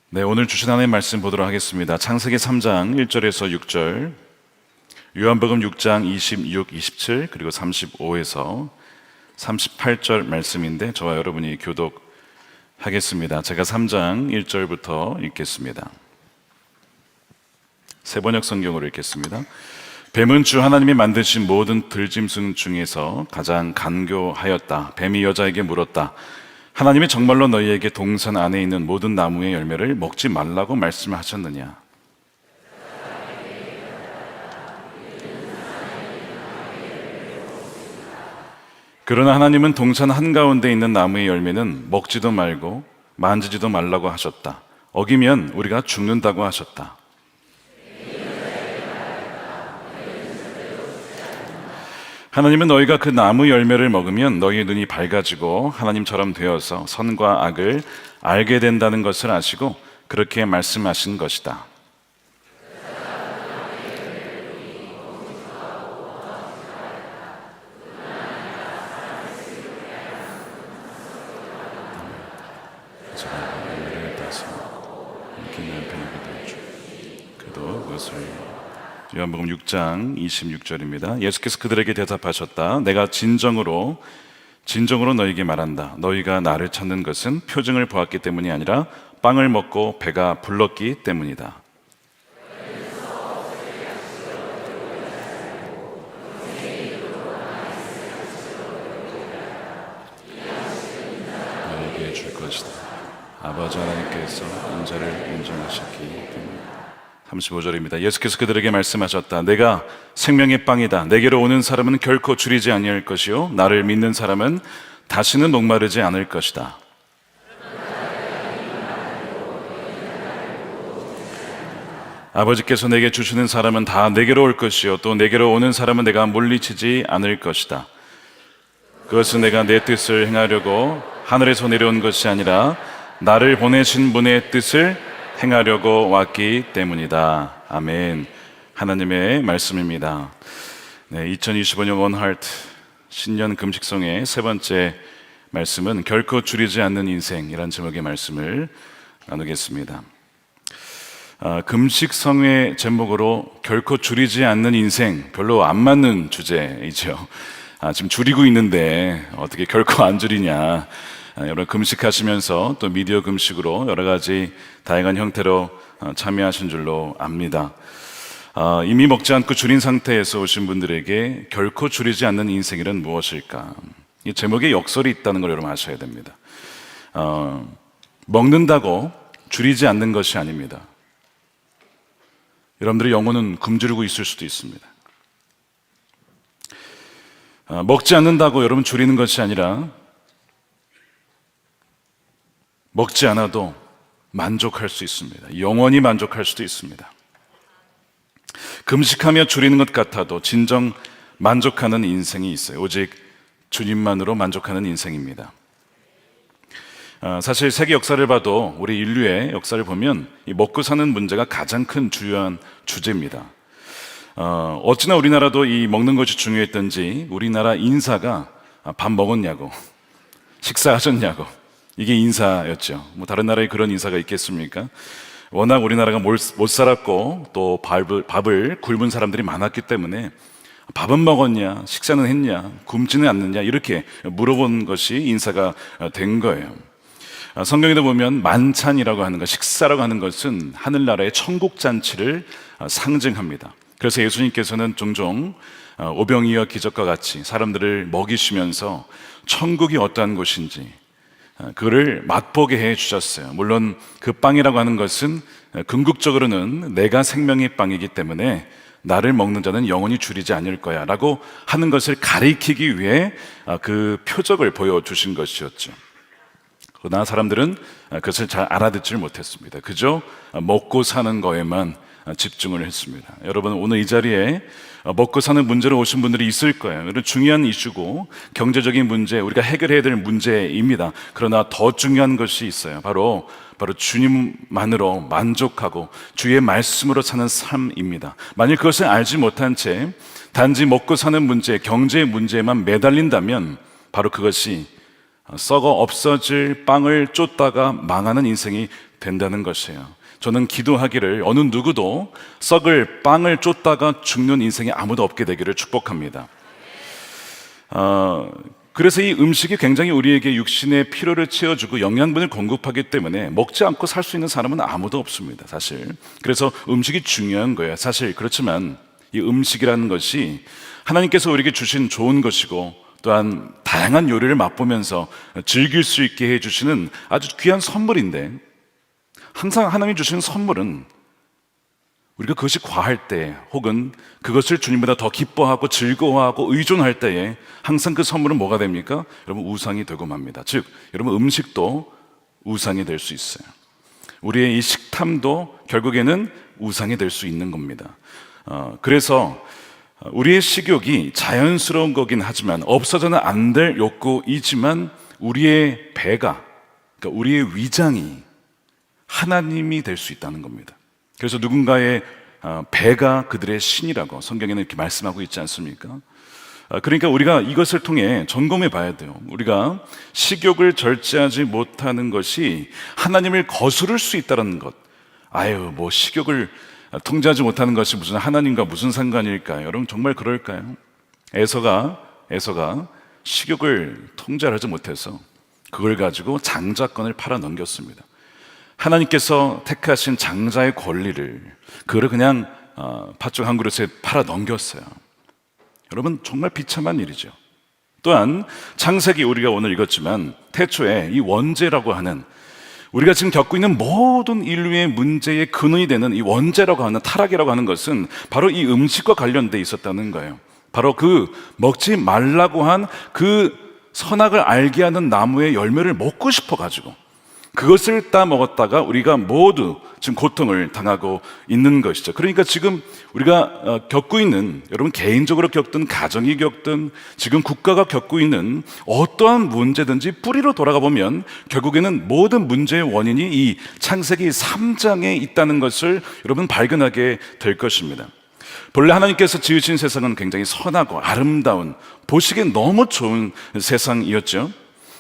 네, 오늘 주신 하나님의 말씀 보도록 하겠습니다. 창세기 3장 1절에서 6절, 요한복음 6장 26, 27, 그리고 35에서 38절 말씀인데 저와 여러분이 교독하겠습니다. 제가 3장 1절부터 읽겠습니다. 세번역 성경으로 읽겠습니다. 뱀은 주 하나님이 만드신 모든 들짐승 중에서 가장 간교하였다. 뱀이 여자에게 물었다. 하나님이 정말로 너희에게 동산 안에 있는 모든 나무의 열매를 먹지 말라고 말씀하셨느냐? 그러나 하나님은 동산 한가운데 있는 나무의 열매는 먹지도 말고 만지지도 말라고 하셨다. 어기면 우리가 죽는다고 하셨다. 하나님은 너희가 그 나무 열매를 먹으면 너희의 눈이 밝아지고 하나님처럼 되어서 선과 악을 알게 된다는 것을 아시고 그렇게 말씀하신 것이다. 요한복음 6장 26절입니다. 예수께서 그들에게 대답하셨다. 내가 진정으로 너희에게 말한다. 너희가 나를 찾는 것은 표징을 보았기 때문이 아니라 빵을 먹고 배가 불렀기 때문이다. 너희에게 줄 것이다. 아버지 하나님께서 인자를 인정하셨기 때문이다. 35절입니다. 예수께서 그들에게 말씀하셨다. 내가 생명의 빵이다. 내게로 오는 사람은 결코 줄이지 아니할 것이요 나를 믿는 사람은 다시는 목마르지 않을 것이다. 아버지께서 내게 주시는 사람은 다 내게로 올 것이요 또 내게로 오는 사람은 내가 물리치지 않을 것이다. 그것은 내가 내 뜻을 행하려고 하늘에서 내려온 것이 아니라 나를 보내신 분의 뜻을 행하려고 왔기 때문이다. 아멘. 하나님의 말씀입니다. 네, 2025년 원하트 신년 금식성의 세 번째 말씀은 결코 줄이지 않는 인생이라는 제목의 말씀을 나누겠습니다. 금식성의 제목으로 결코 줄이지 않는 인생, 별로 안 맞는 주제이죠. 지금 줄이고 있는데 어떻게 결코 안 줄이냐. 여러분 금식하시면서 또 미디어 금식으로 여러 가지 다양한 형태로 참여하신 줄로 압니다. 이미 먹지 않고 줄인 상태에서 오신 분들에게 결코 줄이지 않는 인생이란 무엇일까? 이 제목에 역설이 있다는 걸 여러분 아셔야 됩니다. 먹는다고 줄이지 않는 것이 아닙니다. 여러분들의 영혼은 굶주리고 있을 수도 있습니다. 먹지 않는다고 여러분 줄이는 것이 아니라 먹지 않아도 만족할 수 있습니다. 영원히 만족할 수도 있습니다. 금식하며 줄이는 것 같아도 진정 만족하는 인생이 있어요. 오직 주님만으로 만족하는 인생입니다. 사실 세계 역사를 봐도 우리 인류의 역사를 보면 이 먹고 사는 문제가 가장 큰 주요한 주제입니다. 어찌나 우리나라도 이 먹는 것이 중요했던지 우리나라 인사가 밥 먹었냐고, 식사하셨냐고, 이게 인사였죠. 뭐 다른 나라에 그런 인사가 있겠습니까? 워낙 우리나라가 못 살았고 또 밥을 굶은 사람들이 많았기 때문에 밥은 먹었냐, 식사는 했냐, 굶지는 않느냐 이렇게 물어본 것이 인사가 된 거예요. 성경에도 보면 만찬이라고 하는 것, 식사라고 하는 것은 하늘나라의 천국잔치를 상징합니다. 그래서 예수님께서는 종종 오병이어 기적과 같이 사람들을 먹이시면서 천국이 어떠한 곳인지 그를 맛보게 해 주셨어요. 물론 그 빵이라고 하는 것은 궁극적으로는 내가 생명의 빵이기 때문에 나를 먹는 자는 영원히 줄이지 않을 거야 라고 하는 것을 가리키기 위해 그 표적을 보여주신 것이었죠. 그러나 사람들은 그것을 잘 알아듣지를 못했습니다. 그저 먹고 사는 거에만 집중을 했습니다. 여러분 오늘 이 자리에 먹고 사는 문제로 오신 분들이 있을 거예요. 이런 중요한 이슈고 경제적인 문제, 우리가 해결해야 될 문제입니다. 그러나 더 중요한 것이 있어요. 바로 주님만으로 만족하고 주의 말씀으로 사는 삶입니다. 만일 그것을 알지 못한 채 단지 먹고 사는 문제, 경제의 문제에만 매달린다면 바로 그것이 썩어 없어질 빵을 쫓다가 망하는 인생이 된다는 것이에요. 저는 기도하기를 어느 누구도 썩을 빵을 쫓다가 죽는 인생이 아무도 없게 되기를 축복합니다. 그래서 이 음식이 굉장히 우리에게 육신의 필요를 채워주고 영양분을 공급하기 때문에 먹지 않고 살 수 있는 사람은 아무도 없습니다, 사실. 그래서 음식이 중요한 거예요. 사실 그렇지만 이 음식이라는 것이 하나님께서 우리에게 주신 좋은 것이고 또한 다양한 요리를 맛보면서 즐길 수 있게 해주시는 아주 귀한 선물인데, 항상 하나님이 주시는 선물은 우리가 그것이 과할 때 혹은 그것을 주님보다 더 기뻐하고 즐거워하고 의존할 때에 항상 그 선물은 뭐가 됩니까? 여러분, 우상이 되고 맙니다. 즉, 여러분, 음식도 우상이 될 수 있어요. 우리의 이 식탐도 결국에는 우상이 될 수 있는 겁니다. 그래서 우리의 식욕이 자연스러운 거긴 하지만 없어서는 안 될 욕구이지만 우리의 배가, 그러니까 우리의 위장이 하나님이 될 수 있다는 겁니다. 그래서 누군가의 배가 그들의 신이라고 성경에는 이렇게 말씀하고 있지 않습니까? 그러니까 우리가 이것을 통해 점검해 봐야 돼요. 우리가 식욕을 절제하지 못하는 것이 하나님을 거스를 수 있다는 것. 뭐 식욕을 통제하지 못하는 것이 무슨 하나님과 무슨 상관일까요? 여러분, 정말 그럴까요? 에서가 식욕을 통제하지 못해서 그걸 가지고 장자권을 팔아 넘겼습니다. 하나님께서 택하신 장자의 권리를, 그거를 그냥 팥죽 한 그릇에 팔아 넘겼어요. 여러분, 정말 비참한 일이죠. 또한 창세기, 우리가 오늘 읽었지만 태초에 이 원죄라고 하는, 우리가 지금 겪고 있는 모든 인류의 문제의 근원이 되는 이 원죄라고 하는, 타락이라고 하는 것은 바로 이 음식과 관련돼 있었다는 거예요. 바로 그 먹지 말라고 한 그 선악을 알게 하는 나무의 열매를 먹고 싶어 가지고 그것을 따 먹었다가 우리가 모두 지금 고통을 당하고 있는 것이죠. 그러니까 지금 우리가 겪고 있는, 여러분 개인적으로 겪든 가정이 겪든 지금 국가가 겪고 있는 어떠한 문제든지 뿌리로 돌아가 보면 결국에는 모든 문제의 원인이 이 창세기 3장에 있다는 것을 여러분 발견하게 될 것입니다. 본래 하나님께서 지으신 세상은 굉장히 선하고 아름다운, 보시기에 너무 좋은 세상이었죠.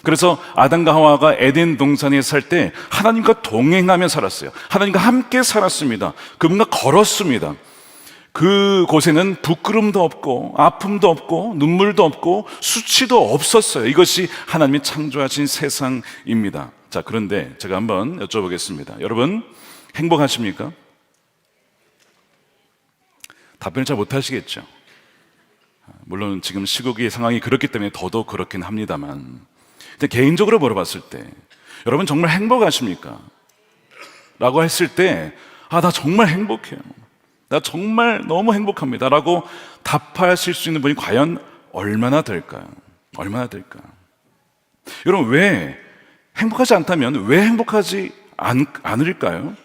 그래서 아담과 하와가 에덴 동산에 살 때 하나님과 동행하며 살았어요. 하나님과 함께 살았습니다. 그분과 걸었습니다. 그곳에는 부끄럼도 없고 아픔도 없고 눈물도 없고 수치도 없었어요. 이것이 하나님이 창조하신 세상입니다. 자, 그런데 제가 한번 여쭤보겠습니다. 여러분, 행복하십니까? 답변을 잘 못하시겠죠. 물론 지금 시국의 상황이 그렇기 때문에 더더욱 그렇긴 합니다만, 근데 개인적으로 물어봤을 때 여러분 정말 행복하십니까? 라고 했을 때 나 정말 행복해요, 나 정말 너무 행복합니다 라고 답하실 수 있는 분이 과연 얼마나 될까요? 얼마나 될까요? 여러분, 왜 행복하지 않다면 왜 행복하지 않을까요?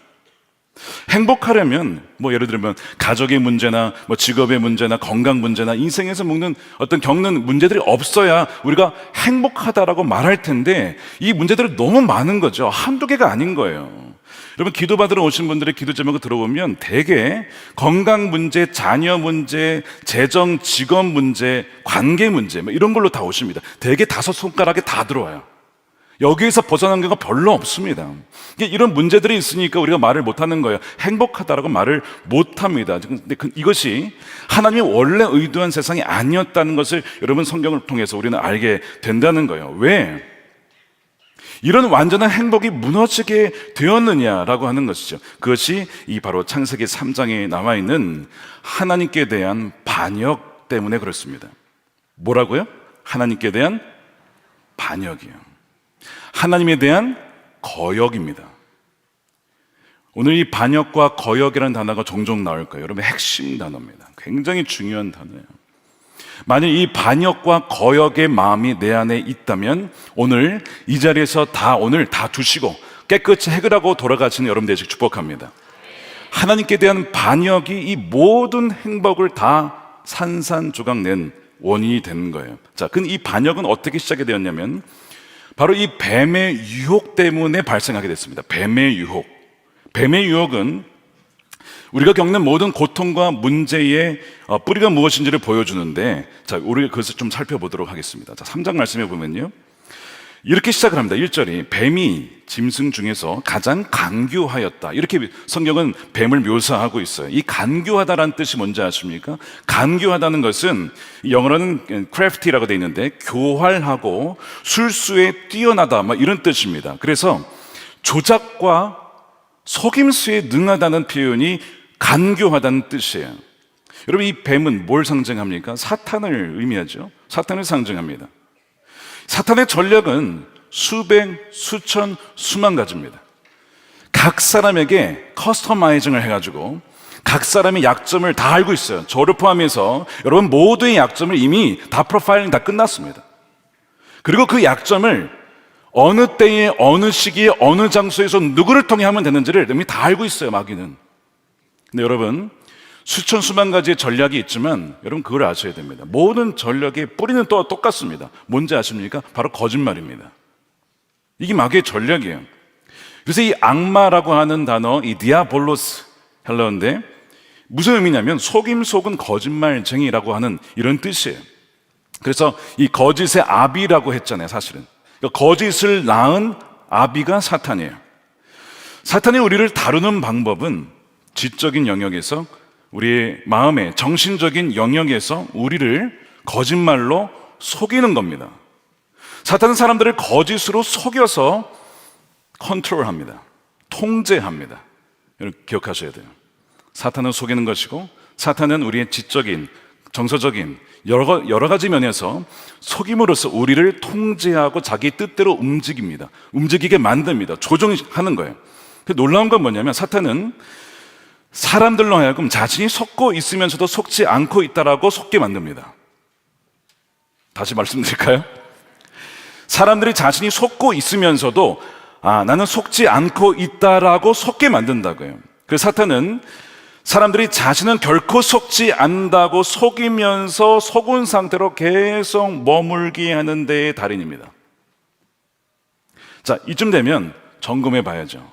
행복하려면 예를 들면 가족의 문제나 직업의 문제나 건강 문제나 인생에서 겪는 문제들이 없어야 우리가 행복하다라고 말할 텐데 이 문제들이 너무 많은 거죠. 한두 개가 아닌 거예요. 여러분, 기도받으러 오신 분들의 기도 제목을 들어보면 대개 건강 문제, 자녀 문제, 재정, 직업 문제, 관계 문제 이런 걸로 다 오십니다. 대개 5손가락에 다 들어와요. 여기에서 벗어난 경우가 별로 없습니다. 이런 문제들이 있으니까 우리가 말을 못하는 거예요. 행복하다라고 말을 못합니다. 근데 이것이 하나님이 원래 의도한 세상이 아니었다는 것을 여러분 성경을 통해서 우리는 알게 된다는 거예요. 왜 이런 완전한 행복이 무너지게 되었느냐라고 하는 것이죠. 그것이 이 바로 창세기 3장에 나와 있는 하나님께 대한 반역 때문에 그렇습니다. 뭐라고요? 하나님께 대한 반역이요. 하나님에 대한 거역입니다. 오늘 이 반역과 거역이라는 단어가 종종 나올 거예요. 여러분, 핵심 단어입니다. 굉장히 중요한 단어예요. 만약 이 반역과 거역의 마음이 내 안에 있다면 오늘 이 자리에서 오늘 다 두시고 깨끗이 해결하고 돌아가시는 여러분 되시길 축복합니다. 하나님께 대한 반역이 이 모든 행복을 다 산산조각 낸 원인이 되는 거예요. 자, 그럼 이 반역은 어떻게 시작이 되었냐면 바로 이 뱀의 유혹 때문에 발생하게 됐습니다. 뱀의 유혹. 뱀의 유혹은 우리가 겪는 모든 고통과 문제의 뿌리가 무엇인지를 보여주는데, 자, 우리가 그것을 좀 살펴보도록 하겠습니다. 자, 3장 말씀해 보면요, 이렇게 시작을 합니다. 1절이 뱀이 짐승 중에서 가장 간교하였다. 이렇게 성경은 뱀을 묘사하고 있어요. 이 간교하다라는 뜻이 뭔지 아십니까? 간교하다는 것은 영어로는 crafty라고 되어 있는데 교활하고 술수에 뛰어나다 이런 뜻입니다. 그래서 조작과 속임수에 능하다는 표현이 간교하다는 뜻이에요. 여러분, 이 뱀은 뭘 상징합니까? 사탄을 의미하죠. 사탄을 상징합니다. 사탄의 전략은 수백, 수천, 수만 가지입니다. 각 사람에게 커스터마이징을 해가지고 각 사람의 약점을 다 알고 있어요. 저를 포함해서 여러분 모두의 약점을 이미 다 프로파일링 다 끝났습니다. 그리고 그 약점을 어느 때에 어느 시기에 어느 장소에서 누구를 통해 하면 되는지를 이미 다 알고 있어요, 마귀는. 근데 여러분, 수천 수만 가지의 전략이 있지만 여러분 그걸 아셔야 됩니다. 모든 전략의 뿌리는 또 똑같습니다. 뭔지 아십니까? 바로 거짓말입니다. 이게 마귀의 전략이에요. 그래서 이 악마라고 하는 단어, 이 디아볼로스 헬라어인데 무슨 의미냐면 속임 속은 거짓말쟁이라고 하는 이런 뜻이에요. 그래서 이 거짓의 아비라고 했잖아요, 사실은. 그러니까 거짓을 낳은 아비가 사탄이에요. 사탄이 우리를 다루는 방법은 지적인 영역에서 우리의 마음의 정신적인 영역에서 우리를 거짓말로 속이는 겁니다. 사탄은 사람들을 거짓으로 속여서 컨트롤합니다. 통제합니다. 여러분 기억하셔야 돼요. 사탄은 속이는 것이고 사탄은 우리의 지적인, 정서적인 여러 가지 면에서 속임으로써 우리를 통제하고 자기 뜻대로 움직입니다. 움직이게 만듭니다. 조종하는 거예요. 놀라운 건 뭐냐면 사탄은 사람들로 하여금 자신이 속고 있으면서도 속지 않고 있다라고 속게 만듭니다. 다시 말씀드릴까요? 사람들이 자신이 속고 있으면서도 나는 속지 않고 있다라고 속게 만든다고요. 그래서 사탄은 사람들이 자신은 결코 속지 않는다고 속이면서 속은 상태로 계속 머물게 하는 데의 달인입니다. 자, 이쯤 되면 점검해 봐야죠.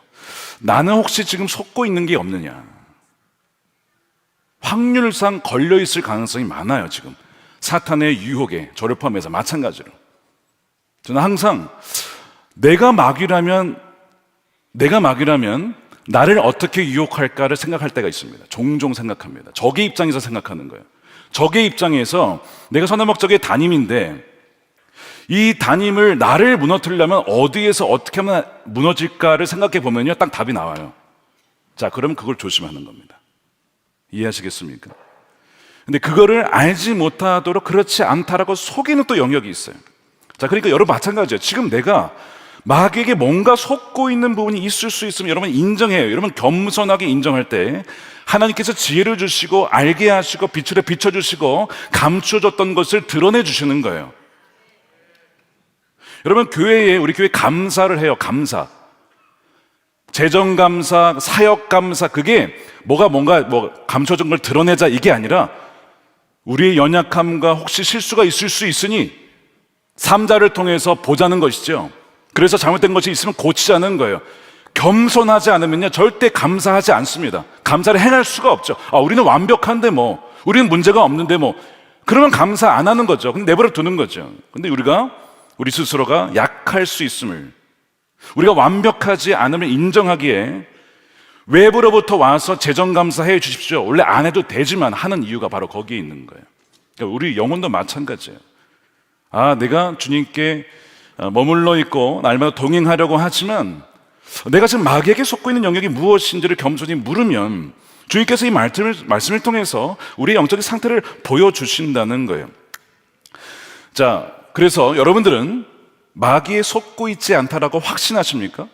나는 혹시 지금 속고 있는 게 없느냐? 확률상 걸려있을 가능성이 많아요. 지금 사탄의 유혹에 저를 포함해서 마찬가지로 저는 항상 내가 마귀라면 나를 어떻게 유혹할까를 생각할 때가 있습니다. 종종 생각합니다. 적의 입장에서 생각하는 거예요. 적의 입장에서 내가 선한 목적의 담임인데 이 담임을 나를 무너뜨리려면 어디에서 어떻게 하면 무너질까를 생각해 보면요, 딱 답이 나와요. 자, 그럼 그걸 조심하는 겁니다. 이해하시겠습니까? 근데 그거를 알지 못하도록 그렇지 않다라고 속이는 또 영역이 있어요. 자, 그러니까 여러분 마찬가지예요. 지금 내가 마귀에게 뭔가 속고 있는 부분이 있을 수 있으면 여러분 인정해요. 여러분 겸손하게 인정할 때 하나님께서 지혜를 주시고 알게 하시고 빛으로 비춰주시고 감춰줬던 것을 드러내 주시는 거예요. 여러분 교회에 우리 교회 감사를 해요. 감사, 재정감사, 사역감사. 그게 뭔가 감춰준 걸 드러내자 이게 아니라 우리의 연약함과 혹시 실수가 있을 수 있으니 삼자를 통해서 보자는 것이죠. 그래서 잘못된 것이 있으면 고치자는 거예요. 겸손하지 않으면요 절대 감사하지 않습니다. 감사를 행할 수가 없죠. 우리는 완벽한데 우리는 문제가 없는데 그러면 감사 안 하는 거죠. 근데 내버려 두는 거죠. 근데 우리 스스로가 약할 수 있음을, 우리가 완벽하지 않음을 인정하기에 외부로부터 와서 재정감사해 주십시오, 원래 안 해도 되지만 하는 이유가 바로 거기에 있는 거예요. 그러니까 우리 영혼도 마찬가지예요. 내가 주님께 머물러 있고 날마다 동행하려고 하지만 내가 지금 마귀에게 속고 있는 영역이 무엇인지를 겸손히 물으면 주님께서 이 말씀을 통해서 우리의 영적인 상태를 보여주신다는 거예요. 자, 그래서 여러분들은 마귀에 속고 있지 않다라고 확신하십니까?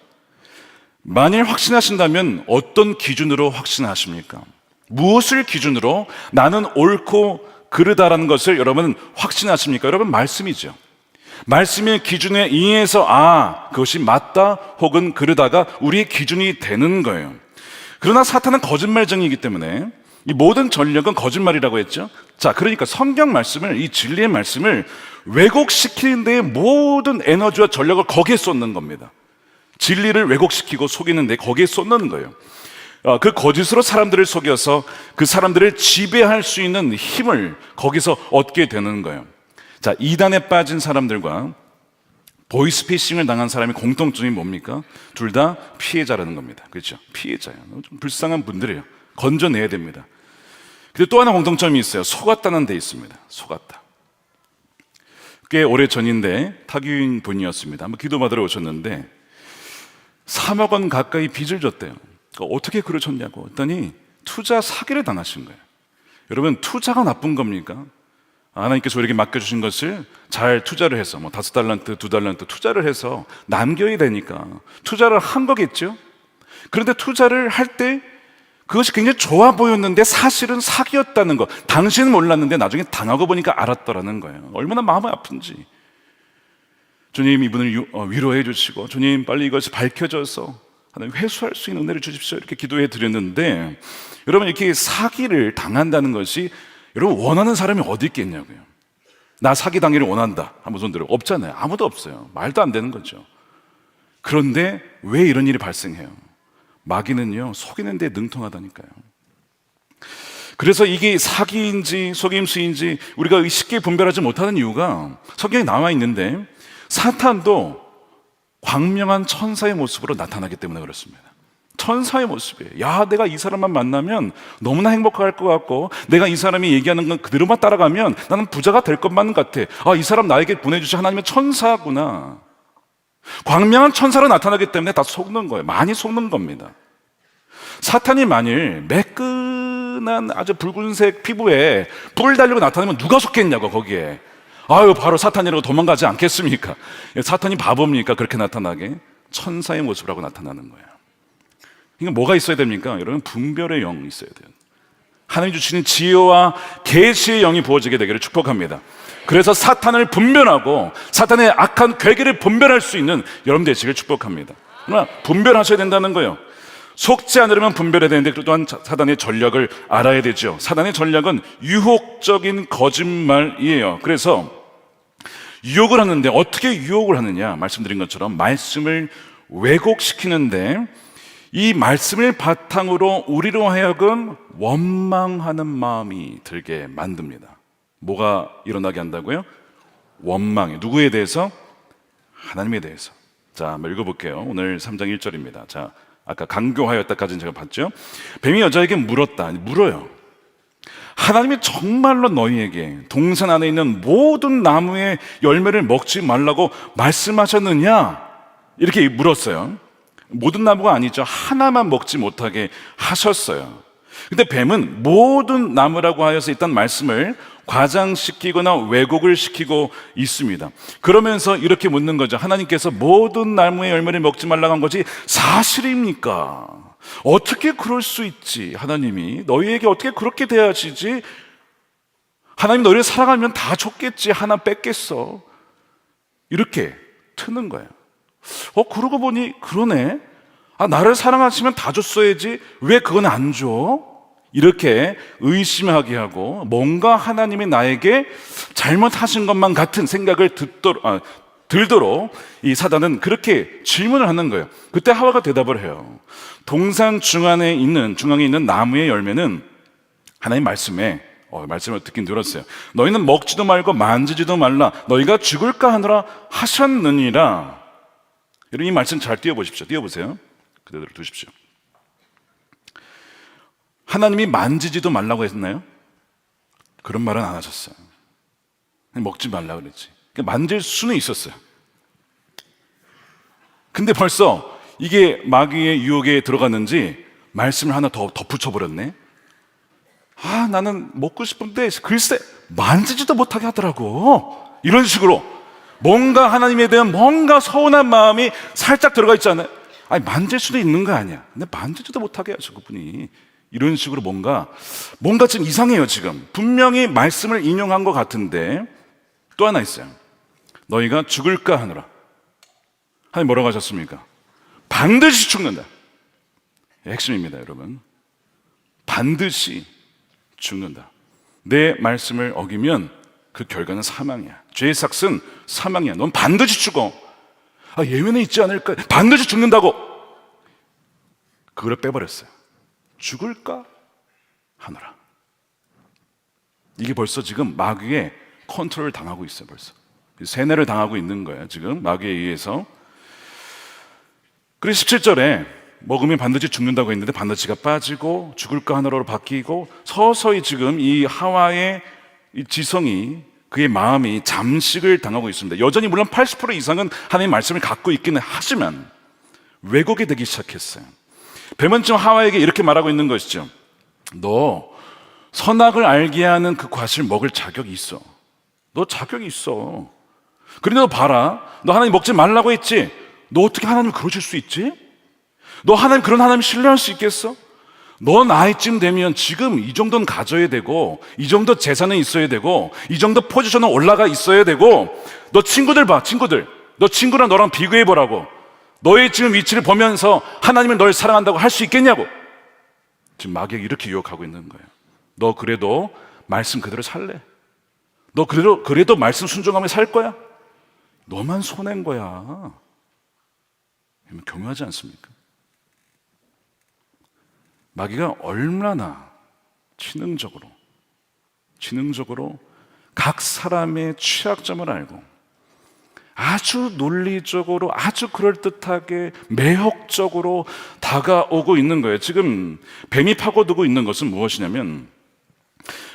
만일 확신하신다면 어떤 기준으로 확신하십니까? 무엇을 기준으로 나는 옳고 그르다라는 것을 여러분은 확신하십니까? 여러분 말씀이죠. 말씀의 기준에 의해서 그것이 맞다 혹은 그르다가 우리의 기준이 되는 거예요. 그러나 사탄은 거짓말쟁이이기 때문에 이 모든 전략은 거짓말이라고 했죠. 자, 그러니까 성경 말씀을, 이 진리의 말씀을 왜곡시키는 데에 모든 에너지와 전력을 거기에 쏟는 겁니다. 진리를 왜곡시키고 속이는 데 거기에 쏟는 거예요. 그 거짓으로 사람들을 속여서 그 사람들을 지배할 수 있는 힘을 거기서 얻게 되는 거예요. 자, 이단에 빠진 사람들과 보이스피싱을 당한 사람의 공통점이 뭡니까? 둘 다 피해자라는 겁니다. 그렇죠? 피해자예요. 좀 불쌍한 분들이에요. 건져내야 됩니다. 근데 또 하나 공통점이 있어요. 속았다는 데 있습니다. 속았다. 꽤 오래 전인데 타기인 분이었습니다. 한번 기도받으러 오셨는데 3억 원 가까이 빚을 졌대요. 어떻게 그러셨냐고 했더니 투자 사기를 당하신 거예요. 여러분, 투자가 나쁜 겁니까? 하나님께서 우리에게 맡겨주신 것을 잘 투자를 해서 5달란트, 2달란트 투자를 해서 남겨야 되니까 투자를 한 거겠죠. 그런데 투자를 할 때 그것이 굉장히 좋아 보였는데 사실은 사기였다는 거, 당신은 몰랐는데 나중에 당하고 보니까 알았더라는 거예요. 얼마나 마음이 아픈지. 주님, 이분을 위로해 주시고, 주님 빨리 이것이 밝혀져서 하나님 회수할 수 있는 은혜를 주십시오, 이렇게 기도해 드렸는데, 여러분, 이렇게 사기를 당한다는 것이 여러분 원하는 사람이 어디 있겠냐고요. 나 사기 당기를 원한다 한번 손 들어. 없잖아요. 아무도 없어요. 말도 안 되는 거죠. 그런데 왜 이런 일이 발생해요? 마귀는요, 속이는 데 능통하다니까요. 그래서 이게 사기인지 속임수인지 우리가 쉽게 분별하지 못하는 이유가 성경에 나와 있는데, 사탄도 광명한 천사의 모습으로 나타나기 때문에 그렇습니다. 천사의 모습이에요. 야, 내가 이 사람만 만나면 너무나 행복할 것 같고, 내가 이 사람이 얘기하는 건 그대로만 따라가면 나는 부자가 될 것만 같아. 이 사람 나에게 보내주신 하나님의 천사구나. 광명한 천사로 나타나기 때문에 다 속는 거예요. 많이 속는 겁니다. 사탄이 만일 매끈한 아주 붉은색 피부에 뿔 달리고 나타나면 누가 속겠냐고, 거기에. 바로 사탄이라고 도망가지 않겠습니까? 사탄이 바보입니까? 그렇게 나타나게? 천사의 모습으로 나타나는 거예요. 이게 뭐가 있어야 됩니까? 여러분, 분별의 영이 있어야 돼요. 하나님 주시는 지혜와 계시의 영이 부어지게 되기를 축복합니다. 그래서 사탄을 분별하고 사탄의 악한 괴계를 분별할 수 있는 여러분 되시길 축복합니다. 분별하셔야 된다는 거예요. 속지 않으려면 분별해야 되는데, 또한 사단의 전략을 알아야 되죠. 사단의 전략은 유혹적인 거짓말이에요. 그래서 유혹을 하는데 어떻게 유혹을 하느냐, 말씀드린 것처럼 말씀을 왜곡시키는데, 이 말씀을 바탕으로 우리로 하여금 원망하는 마음이 들게 만듭니다. 뭐가 일어나게 한다고요? 원망이. 누구에 대해서? 하나님에 대해서. 자, 한번 읽어볼게요. 오늘 3장 1절입니다. 자, 아까 강교하였다까지는 제가 봤죠. 뱀이 여자에게 물어요. 하나님이 정말로 너희에게 동산 안에 있는 모든 나무의 열매를 먹지 말라고 말씀하셨느냐? 이렇게 물었어요. 모든 나무가 아니죠. 하나만 먹지 못하게 하셨어요. 근데 뱀은 모든 나무라고 하여서 일단 말씀을 과장시키거나 왜곡을 시키고 있습니다. 그러면서 이렇게 묻는 거죠. 하나님께서 모든 나무의 열매를 먹지 말라고 한 것이 사실입니까? 어떻게 그럴 수 있지? 하나님이 너희에게 어떻게 그렇게 대하시지? 하나님 너희를 사랑하면 다 줬겠지, 하나 뺐겠어? 이렇게 트는 거예요. 그러고 보니 그러네. 나를 사랑하시면 다 줬어야지, 왜 그건 안 줘? 이렇게 의심하게 하고, 뭔가 하나님이 나에게 잘못하신 것만 같은 생각을 들도록 이 사단은 그렇게 질문을 하는 거예요. 그때 하와가 대답을 해요. 동산 중앙에 있는 나무의 열매는 하나님 말씀에 말씀을 듣긴 들었어요. 너희는 먹지도 말고 만지지도 말라, 너희가 죽을까 하느라 하셨느니라. 여러분, 이 말씀 잘 띄워보세요. 그대로 두십시오. 하나님이 만지지도 말라고 했나요? 그런 말은 안 하셨어요. 먹지 말라고 그랬지. 만질 수는 있었어요. 근데 벌써 이게 마귀의 유혹에 들어갔는지 말씀을 하나 더 덧붙여버렸네. 나는 먹고 싶은데 글쎄 만지지도 못하게 하더라고. 이런 식으로 뭔가 하나님에 대한 뭔가 서운한 마음이 살짝 들어가 있잖아요. 만질 수도 있는 거 아니야. 근데 만지지도 못하게 하죠, 그분이. 이런 식으로 뭔가 지금 이상해요. 지금 분명히 말씀을 인용한 것 같은데 또 하나 있어요. 너희가 죽을까 하느라. 하나님 뭐라고 하셨습니까? 반드시 죽는다. 핵심입니다, 여러분. 반드시 죽는다. 내 말씀을 어기면 그 결과는 사망이야. 죄의 삭은 사망이야. 넌 반드시 죽어. 예외는 있지 않을까? 반드시 죽는다고. 그걸 빼버렸어요. 죽을까 하느라. 이게 벌써 지금 마귀의 컨트롤을 당하고 있어요. 벌써 세뇌를 당하고 있는 거예요. 지금 마귀에 의해서. 그래서 17절에 먹으면 반드시 죽는다고 했는데 반드시가 빠지고 죽을 까 하나로 바뀌고 서서히 지금 이 하와의 이 지성이, 그의 마음이 잠식을 당하고 있습니다. 여전히 물론 80% 이상은 하나님의 말씀을 갖고 있기는 하지만 왜곡이 되기 시작했어요. 뱀은 지금 하와에게 이렇게 말하고 있는 것이죠. 너 선악을 알게 하는 그 과실을 먹을 자격이 있어. 너 자격이 있어. 그런데 너 봐라. 너 하나님 먹지 말라고 했지? 너 어떻게 하나님을 그러실 수 있지? 너 하나님, 그런 하나님 신뢰할 수 있겠어? 너 나이쯤 되면 지금 이 정도는 가져야 되고, 이 정도 재산은 있어야 되고, 이 정도 포지션은 올라가 있어야 되고, 너 친구들 봐, 친구들. 너 친구랑 너랑 비교해보라고. 너의 지금 위치를 보면서 하나님은 널 사랑한다고 할 수 있겠냐고. 지금 마귀가 이렇게 유혹하고 있는 거예요. 너 그래도 말씀 그대로 살래? 너 그래도 말씀 순종하며 살 거야? 너만 손해인 거야. 교묘하지 않습니까? 마귀가 얼마나 지능적으로 각 사람의 취약점을 알고 아주 논리적으로, 아주 그럴듯하게 매혹적으로 다가오고 있는 거예요. 지금 뱀이 파고들고 있는 것은 무엇이냐면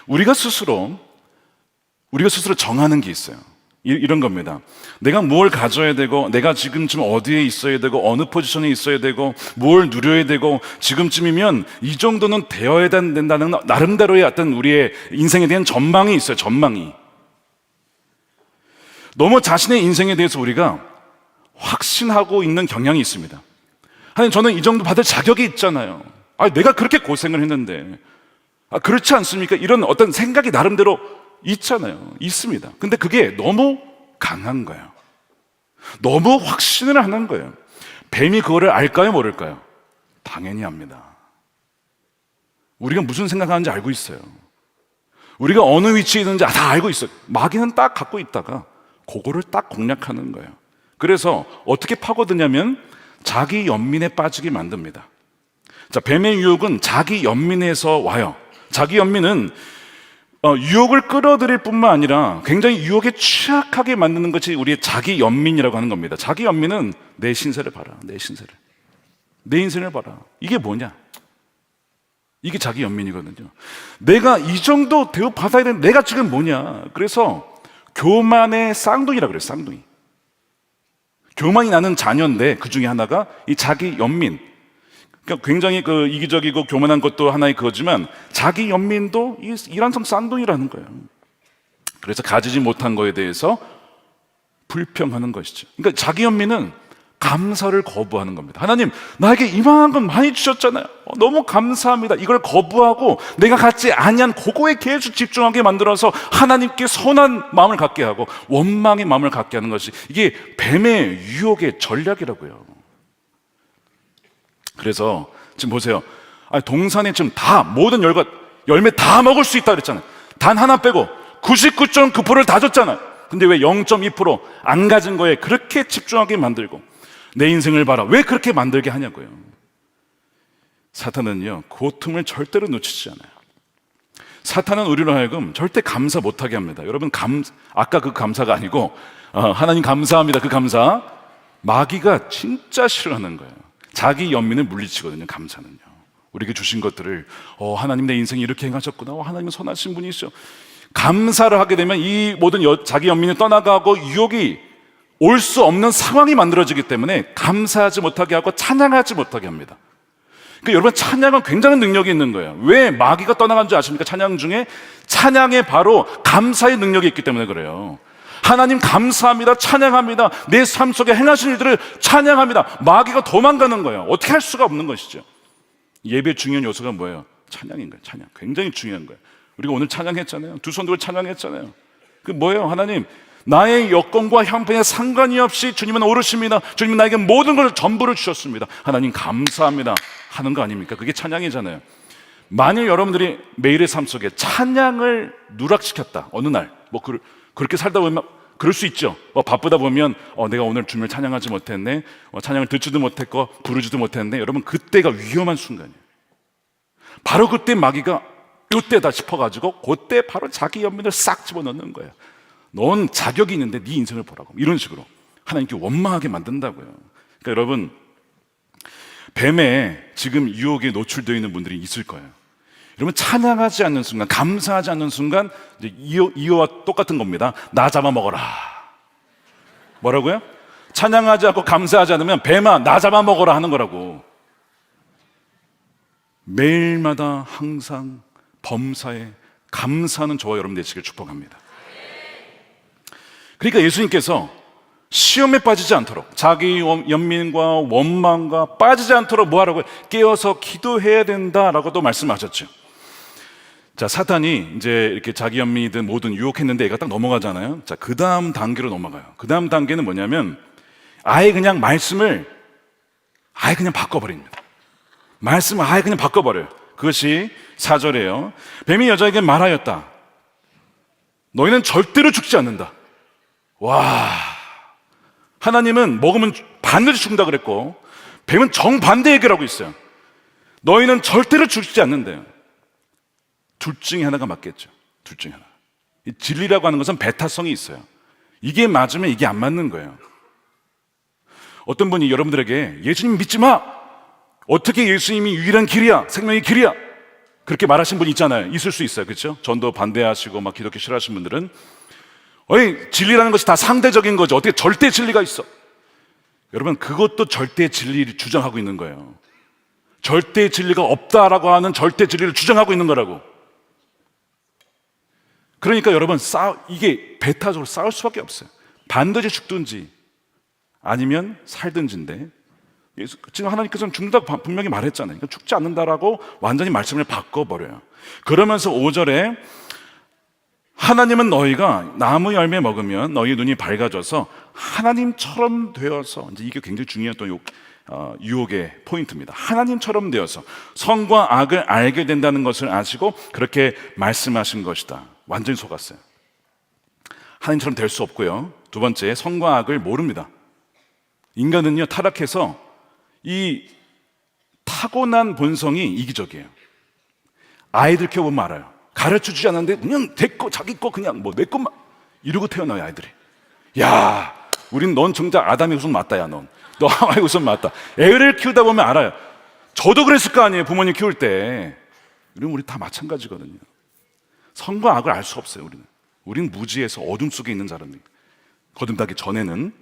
우리가 스스로 정하는 게 있어요. 이런 겁니다. 내가 뭘 가져야 되고, 내가 지금쯤 어디에 있어야 되고, 어느 포지션에 있어야 되고, 뭘 누려야 되고, 지금쯤이면 이 정도는 되어야 된다는 나름대로의 어떤 우리의 인생에 대한 전망이 있어요. 전망이. 너무 자신의 인생에 대해서 우리가 확신하고 있는 경향이 있습니다. 하나님, 저는 이 정도 받을 자격이 있잖아요. 내가 그렇게 고생을 했는데. 그렇지 않습니까? 이런 어떤 생각이 나름대로 있잖아요. 있습니다. 근데 그게 너무 강한 거예요. 너무 확신을 하는 거예요. 뱀이 그거를 알까요? 모를까요? 당연히 압니다. 우리가 무슨 생각하는지 알고 있어요. 우리가 어느 위치에 있는지 다 알고 있어요. 마귀는 딱 갖고 있다가 그거를 딱 공략하는 거예요. 그래서 어떻게 파고드냐면 자기 연민에 빠지게 만듭니다. 자, 뱀의 유혹은 자기 연민에서 와요. 자기 연민은 유혹을 끌어들일 뿐만 아니라 굉장히 유혹에 취약하게 만드는 것이 우리의 자기 연민이라고 하는 겁니다. 자기 연민은 내 신세를 봐라. 내 인생을 봐라. 이게 뭐냐? 이게 자기 연민이거든요. 내가 이 정도 대우 받아야 되는 내가 지금 뭐냐? 그래서 교만의 쌍둥이라고 그래요. 쌍둥이. 교만이 나는 자녀인데 그 중에 하나가 이 자기 연민. 그러니까 굉장히 이기적이고 교만한 것도 하나의 그거지만 자기 연민도 이 일란성 쌍둥이라는 거예요. 그래서 가지지 못한 거에 대해서 불평하는 것이죠. 그러니까 자기 연민은 감사를 거부하는 겁니다. 하나님, 나에게 이만한 건 많이 주셨잖아요. 너무 감사합니다. 이걸 거부하고 내가 갖지 아니한 그거에 계속 집중하게 만들어서 하나님께 선한 마음을 갖게 하고 원망의 마음을 갖게 하는 것이 이게 뱀의 유혹의 전략이라고요. 그래서 지금 보세요. 동산에 지금 다 모든 열매 다 먹을 수 있다 그랬잖아요. 단 하나 빼고 99.9%를 다 줬잖아요. 근데 왜 0.2%안 가진 거에 그렇게 집중하게 만들고 내 인생을 봐라. 왜 그렇게 만들게 하냐고요. 사탄은요, 그 틈을 절대로 놓치지 않아요. 사탄은 우리로 하여금 절대 감사 못하게 합니다. 여러분, 아까 그 감사가 아니고 하나님 감사합니다. 그 감사 마귀가 진짜 싫어하는 거예요. 자기 연민을 물리치거든요. 감사는요. 우리에게 주신 것들을 하나님 내 인생이 이렇게 행하셨구나. 하나님은 선하신 분이시죠. 감사를 하게 되면 이 모든 자기 연민이 떠나가고 유혹이 올 수 없는 상황이 만들어지기 때문에 감사하지 못하게 하고 찬양하지 못하게 합니다. 그러니까 여러분, 찬양은 굉장한 능력이 있는 거예요. 왜 마귀가 떠나간 줄 아십니까? 찬양 중에 찬양에 바로 감사의 능력이 있기 때문에 그래요. 하나님 감사합니다. 찬양합니다. 내 삶 속에 행하신 일들을 찬양합니다. 마귀가 도망가는 거예요. 어떻게 할 수가 없는 것이죠. 예배의 중요한 요소가 뭐예요? 찬양인 거예요. 찬양. 굉장히 중요한 거예요. 우리가 오늘 찬양했잖아요. 두 손 들고 찬양했잖아요. 그 뭐예요? 하나님, 나의 여건과 형편에 상관이 없이 주님은 오르십니다. 주님은 나에게 모든 걸 전부를 주셨습니다. 하나님 감사합니다 하는 거 아닙니까? 그게 찬양이잖아요. 만일 여러분들이 매일의 삶 속에 찬양을 누락시켰다, 어느 날 그렇게 살다 보면 그럴 수 있죠. 바쁘다 보면 내가 오늘 주님을 찬양하지 못했네, 찬양을 듣지도 못했고 부르지도 못했네. 여러분, 그때가 위험한 순간이에요. 바로 그때 마귀가 이때다 싶어가지고 그때 바로 자기 연민을 싹 집어넣는 거예요. 넌 자격이 있는데 네 인생을 보라고. 이런 식으로 하나님께 원망하게 만든다고요. 그러니까 여러분, 뱀에 지금 유혹에 노출되어 있는 분들이 있을 거예요. 여러분, 찬양하지 않는 순간, 감사하지 않는 순간 이제 이어와 똑같은 겁니다. 나 잡아먹어라. 뭐라고요? 찬양하지 않고 감사하지 않으면 뱀아 나 잡아먹어라 하는 거라고. 매일마다 항상 범사에 감사하는 저와 여러분 되시길 축복합니다. 그러니까 예수님께서 시험에 빠지지 않도록, 자기 연민과 원망과 빠지지 않도록 뭐 하라고요? 깨어서 기도해야 된다라고도 말씀하셨죠. 자, 사탄이 이제 이렇게 자기 연민이든 뭐든 유혹했는데 얘가 딱 넘어가잖아요. 자, 그 다음 단계로 넘어가요. 그 다음 단계는 뭐냐면 아예 그냥 말씀을 아예 그냥 바꿔버립니다. 말씀을 아예 그냥 바꿔버려요. 그것이 4절이에요. 뱀이 여자에게 말하였다. 너희는 절대로 죽지 않는다. 와, 하나님은 먹으면 반드시 죽는다 그랬고 뱀은 정반대 얘기를 하고 있어요. 너희는 절대로 죽지 않는데요. 둘 중에 하나가 맞겠죠. 둘 중에 하나. 이 진리라고 하는 것은 배타성이 있어요. 이게 맞으면 이게 안 맞는 거예요. 어떤 분이 여러분들에게 예수님 믿지 마! 어떻게 예수님이 유일한 길이야, 생명의 길이야, 그렇게 말하신 분이 있잖아요. 있을 수 있어요. 그렇죠? 전도 반대하시고 막 기독교 싫어하시는 분들은 진리라는 것이 다 상대적인 거죠. 어떻게 절대 진리가 있어? 여러분, 그것도 절대 진리를 주장하고 있는 거예요. 절대 진리가 없다라고 하는 절대 진리를 주장하고 있는 거라고. 그러니까 여러분, 이게 배타적으로 싸울 수밖에 없어요. 반드시 죽든지 아니면 살든지인데, 지금 하나님께서는 죽는다고 분명히 말했잖아요. 그러니까 죽지 않는다라고 완전히 말씀을 바꿔버려요. 그러면서 5절에 하나님은 너희가 나무 열매 먹으면 너희 눈이 밝아져서 하나님처럼 되어서, 이제 이게 굉장히 중요한 또 유혹의 포인트입니다. 하나님처럼 되어서 선과 악을 알게 된다는 것을 아시고 그렇게 말씀하신 것이다. 완전히 속았어요. 하나님처럼 될 수 없고요. 두 번째, 선과 악을 모릅니다. 인간은요, 타락해서 이 타고난 본성이 이기적이에요. 아이들 키워보면 알아요. 가르쳐주지 않았는데 그냥 자기 거 그냥 내 것만 이러고 태어나요, 아이들이. 야, 넌 정작 아담의 후손 맞다. 야, 너 하와의 후손 맞다. 애를 키우다 보면 알아요. 저도 그랬을 거 아니에요, 부모님 키울 때. 우리 다 마찬가지거든요. 선과 악을 알 수 없어요. 우리는 무지해서 어둠 속에 있는 자랍니다. 거듭나기 전에는.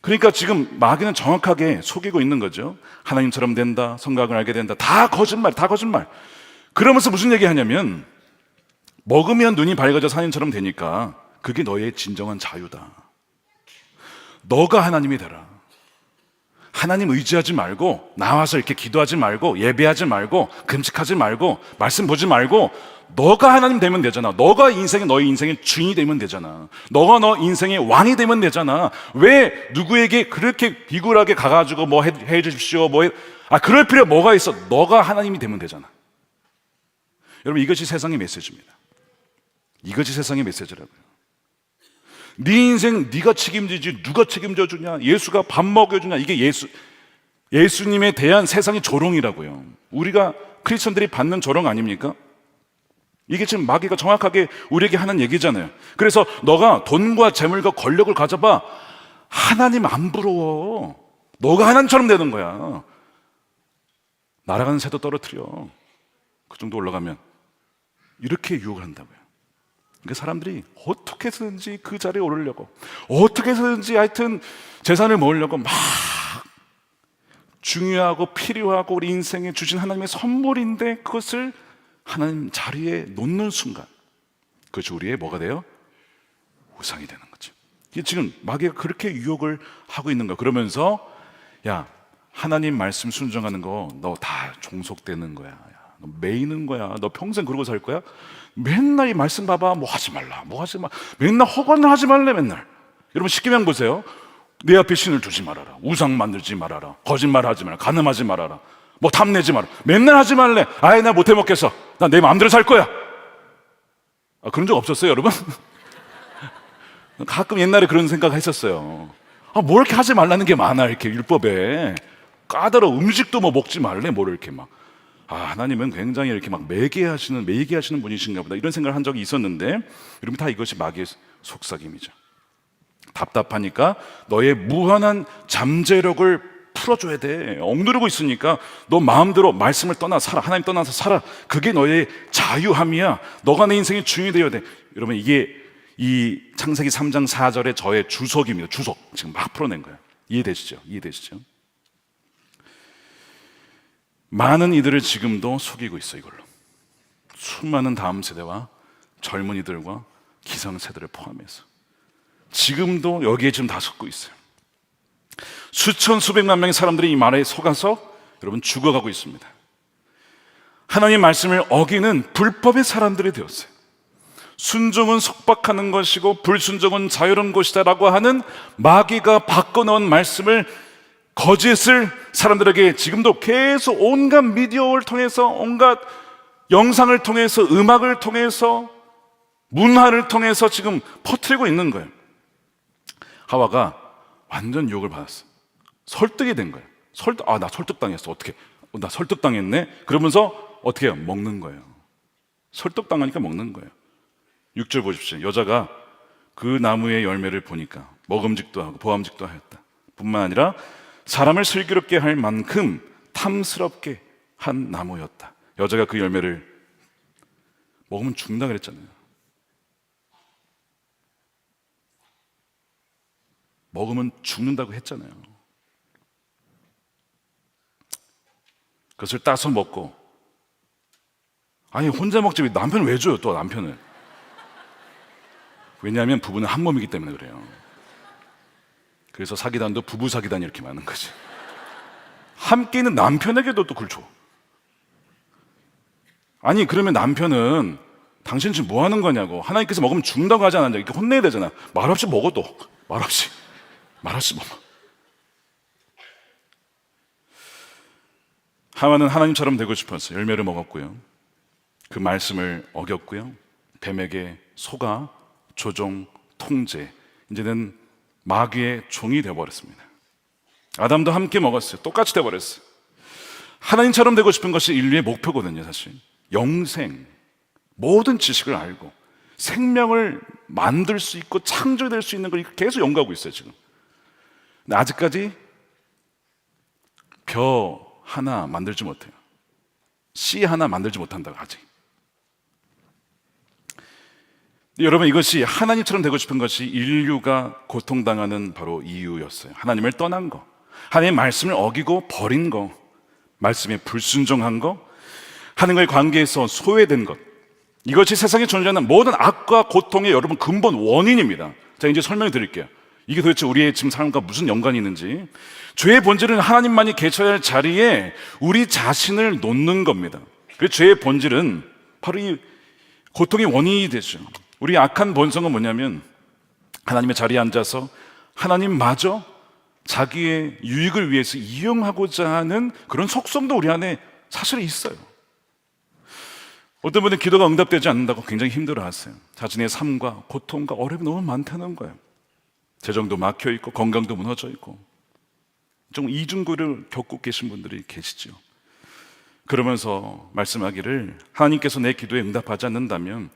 그러니까 지금 마귀는 정확하게 속이고 있는 거죠. 하나님처럼 된다, 선과 악을 알게 된다. 다 거짓말, 다 거짓말. 그러면서 무슨 얘기 하냐면, 먹으면 눈이 밝아져서 하나님처럼 되니까 그게 너의 진정한 자유다. 너가 하나님이 되라. 하나님 의지하지 말고, 나와서 이렇게 기도하지 말고, 예배하지 말고, 금식하지 말고, 말씀 보지 말고, 너가 하나님 되면 되잖아. 너가 너의 인생의 주인이 되면 되잖아. 너가 너 인생의 왕이 되면 되잖아. 왜 누구에게 그렇게 비굴하게 가가지고 뭐 해 주십시오, 그럴 필요 뭐가 있어? 너가 하나님이 되면 되잖아. 여러분, 이것이 세상의 메시지입니다. 이것이 세상의 메시지라고요. 네 인생 네가 책임지지 누가 책임져 주냐? 예수가 밥 먹여주냐? 이게 예수님에 대한 세상의 조롱이라고요. 우리가 크리스천들이 받는 조롱 아닙니까? 이게 지금 마귀가 정확하게 우리에게 하는 얘기잖아요. 그래서 너가 돈과 재물과 권력을 가져봐. 하나님 안 부러워. 너가 하나님처럼 되는 거야. 날아가는 새도 떨어뜨려. 그 정도 올라가면 이렇게 유혹을 한다고요. 그러니까 사람들이 어떻게 해서든지 그 자리에 오르려고, 어떻게 해서든지 하여튼 재산을 모으려고 막 중요하고 필요하고 우리 인생에 주신 하나님의 선물인데 그것을 하나님 자리에 놓는 순간 그것이 우리의 뭐가 돼요? 우상이 되는 거죠. 이게 지금 마귀가 그렇게 유혹을 하고 있는 거야. 그러면서 야, 하나님 말씀 순종하는 거 너 다 종속되는 거야. 너 매이는 거야. 너 평생 그러고 살 거야? 맨날 이 말씀 봐봐. 뭐 하지 말라. 뭐 하지 마. 맨날 허관을 하지 말래 맨날. 여러분 십계명 보세요. 내 앞에 신을 두지 말아라. 우상 만들지 말아라. 거짓말하지 말아라. 간음하지 말아라. 뭐 탐내지 마라. 맨날 하지 말래. 아예 나 못해 먹겠어. 나 내 마음대로 살 거야. 그런 적 없었어요, 여러분? 가끔 옛날에 그런 생각 했었어요. 뭐 이렇게 하지 말라는 게 많아, 이렇게 율법에. 까다로워. 음식도 뭐 먹지 말래, 뭐 이렇게 막. 하나님은 굉장히 이렇게 막 매개하시는 분이신가 보다, 이런 생각을 한 적이 있었는데, 여러분, 다 이것이 마귀의 속삭임이죠. 답답하니까 너의 무한한 잠재력을 풀어줘야 돼. 억누르고 있으니까 너 마음대로 말씀을 떠나 살아, 하나님 떠나서 살아. 그게 너의 자유함이야. 너가 내 인생의 주인이 되어야 돼. 여러분, 이게 이 창세기 3장 4절의 저의 주석입니다. 주석. 지금 막 풀어낸 거예요. 이해되시죠? 많은 이들을 지금도 속이고 있어. 이걸로 수많은 다음 세대와 젊은이들과 기성세대를 포함해서 지금도 여기에 지금 다 속고 있어요. 수천 수백만 명의 사람들이 이 말에 속아서 여러분 죽어가고 있습니다. 하나님 말씀을 어기는 불법의 사람들이 되었어요. 순종은 속박하는 것이고 불순종은 자유로운 것이다 라고 하는 마귀가 바꿔놓은 말씀을, 거짓을 사람들에게 지금도 계속 온갖 미디어를 통해서, 온갖 영상을 통해서, 음악을 통해서, 문화를 통해서 지금 퍼뜨리고 있는 거예요. 하와가 완전 유혹을 받았어. 설득이 된 거예요. 나 설득당했어. 어떻게? 나 설득당했네. 그러면서 어떻게 해요? 먹는 거예요. 설득당하니까 먹는 거예요. 6절 보십시오. 여자가 그 나무의 열매를 보니까 먹음직도 하고 보암직도 하였다. 뿐만 아니라 사람을 슬기롭게 할 만큼 탐스럽게 한 나무였다. 여자가 그 열매를 먹으면 죽는다 그랬잖아요. 먹으면 죽는다고 했잖아요. 그것을 따서 먹고, 혼자 먹지 왜 남편을 왜 줘요? 또 남편을. 왜냐하면 부부는 한 몸이기 때문에 그래요. 그래서 사기단도 부부 사기단이 이렇게 많은 거지. 함께 있는 남편에게도 또 그걸 줘. 그러면 남편은 당신 지금 뭐 하는 거냐고, 하나님께서 먹으면 죽는다고 하지 않았냐, 이렇게 혼내야 되잖아. 말없이 먹어도, 말없이 먹어. 하와는 하나님처럼 되고 싶어서 열매를 먹었고요, 그 말씀을 어겼고요, 뱀에게 속아 조종, 통제, 이제는 마귀의 종이 되어버렸습니다. 아담도 함께 먹었어요. 똑같이 되어버렸어요. 하나님처럼 되고 싶은 것이 인류의 목표거든요. 사실 영생, 모든 지식을 알고 생명을 만들 수 있고 창조될 수 있는 걸 계속 연구하고 있어요 지금. 근데 아직까지 벼 하나 만들지 못해요. 씨 하나 만들지 못한다고 아직. 여러분, 이것이 하나님처럼 되고 싶은 것이 인류가 고통당하는 바로 이유였어요. 하나님을 떠난 거, 하나님의 말씀을 어기고 버린 거, 말씀에 불순종한 거, 하나님과의 관계에서 소외된 것, 이것이 세상에 존재하는 모든 악과 고통의 여러분 근본 원인입니다. 자, 이제 설명해 드릴게요. 이게 도대체 우리의 지금 삶과 무슨 연관이 있는지. 죄의 본질은 하나님만이 계셔야 할 자리에 우리 자신을 놓는 겁니다. 그래서 죄의 본질은 바로 이 고통의 원인이 되죠. 우리 악한 본성은 뭐냐면 하나님의 자리에 앉아서 하나님마저 자기의 유익을 위해서 이용하고자 하는 그런 속성도 우리 안에 사실 있어요. 어떤 분은 기도가 응답되지 않는다고 굉장히 힘들어하세요. 자신의 삶과 고통과 어려움이 너무 많다는 거예요. 재정도 막혀있고 건강도 무너져 있고 좀 이중고를 겪고 계신 분들이 계시죠. 그러면서 말씀하기를, 하나님께서 내 기도에 응답하지 않는다면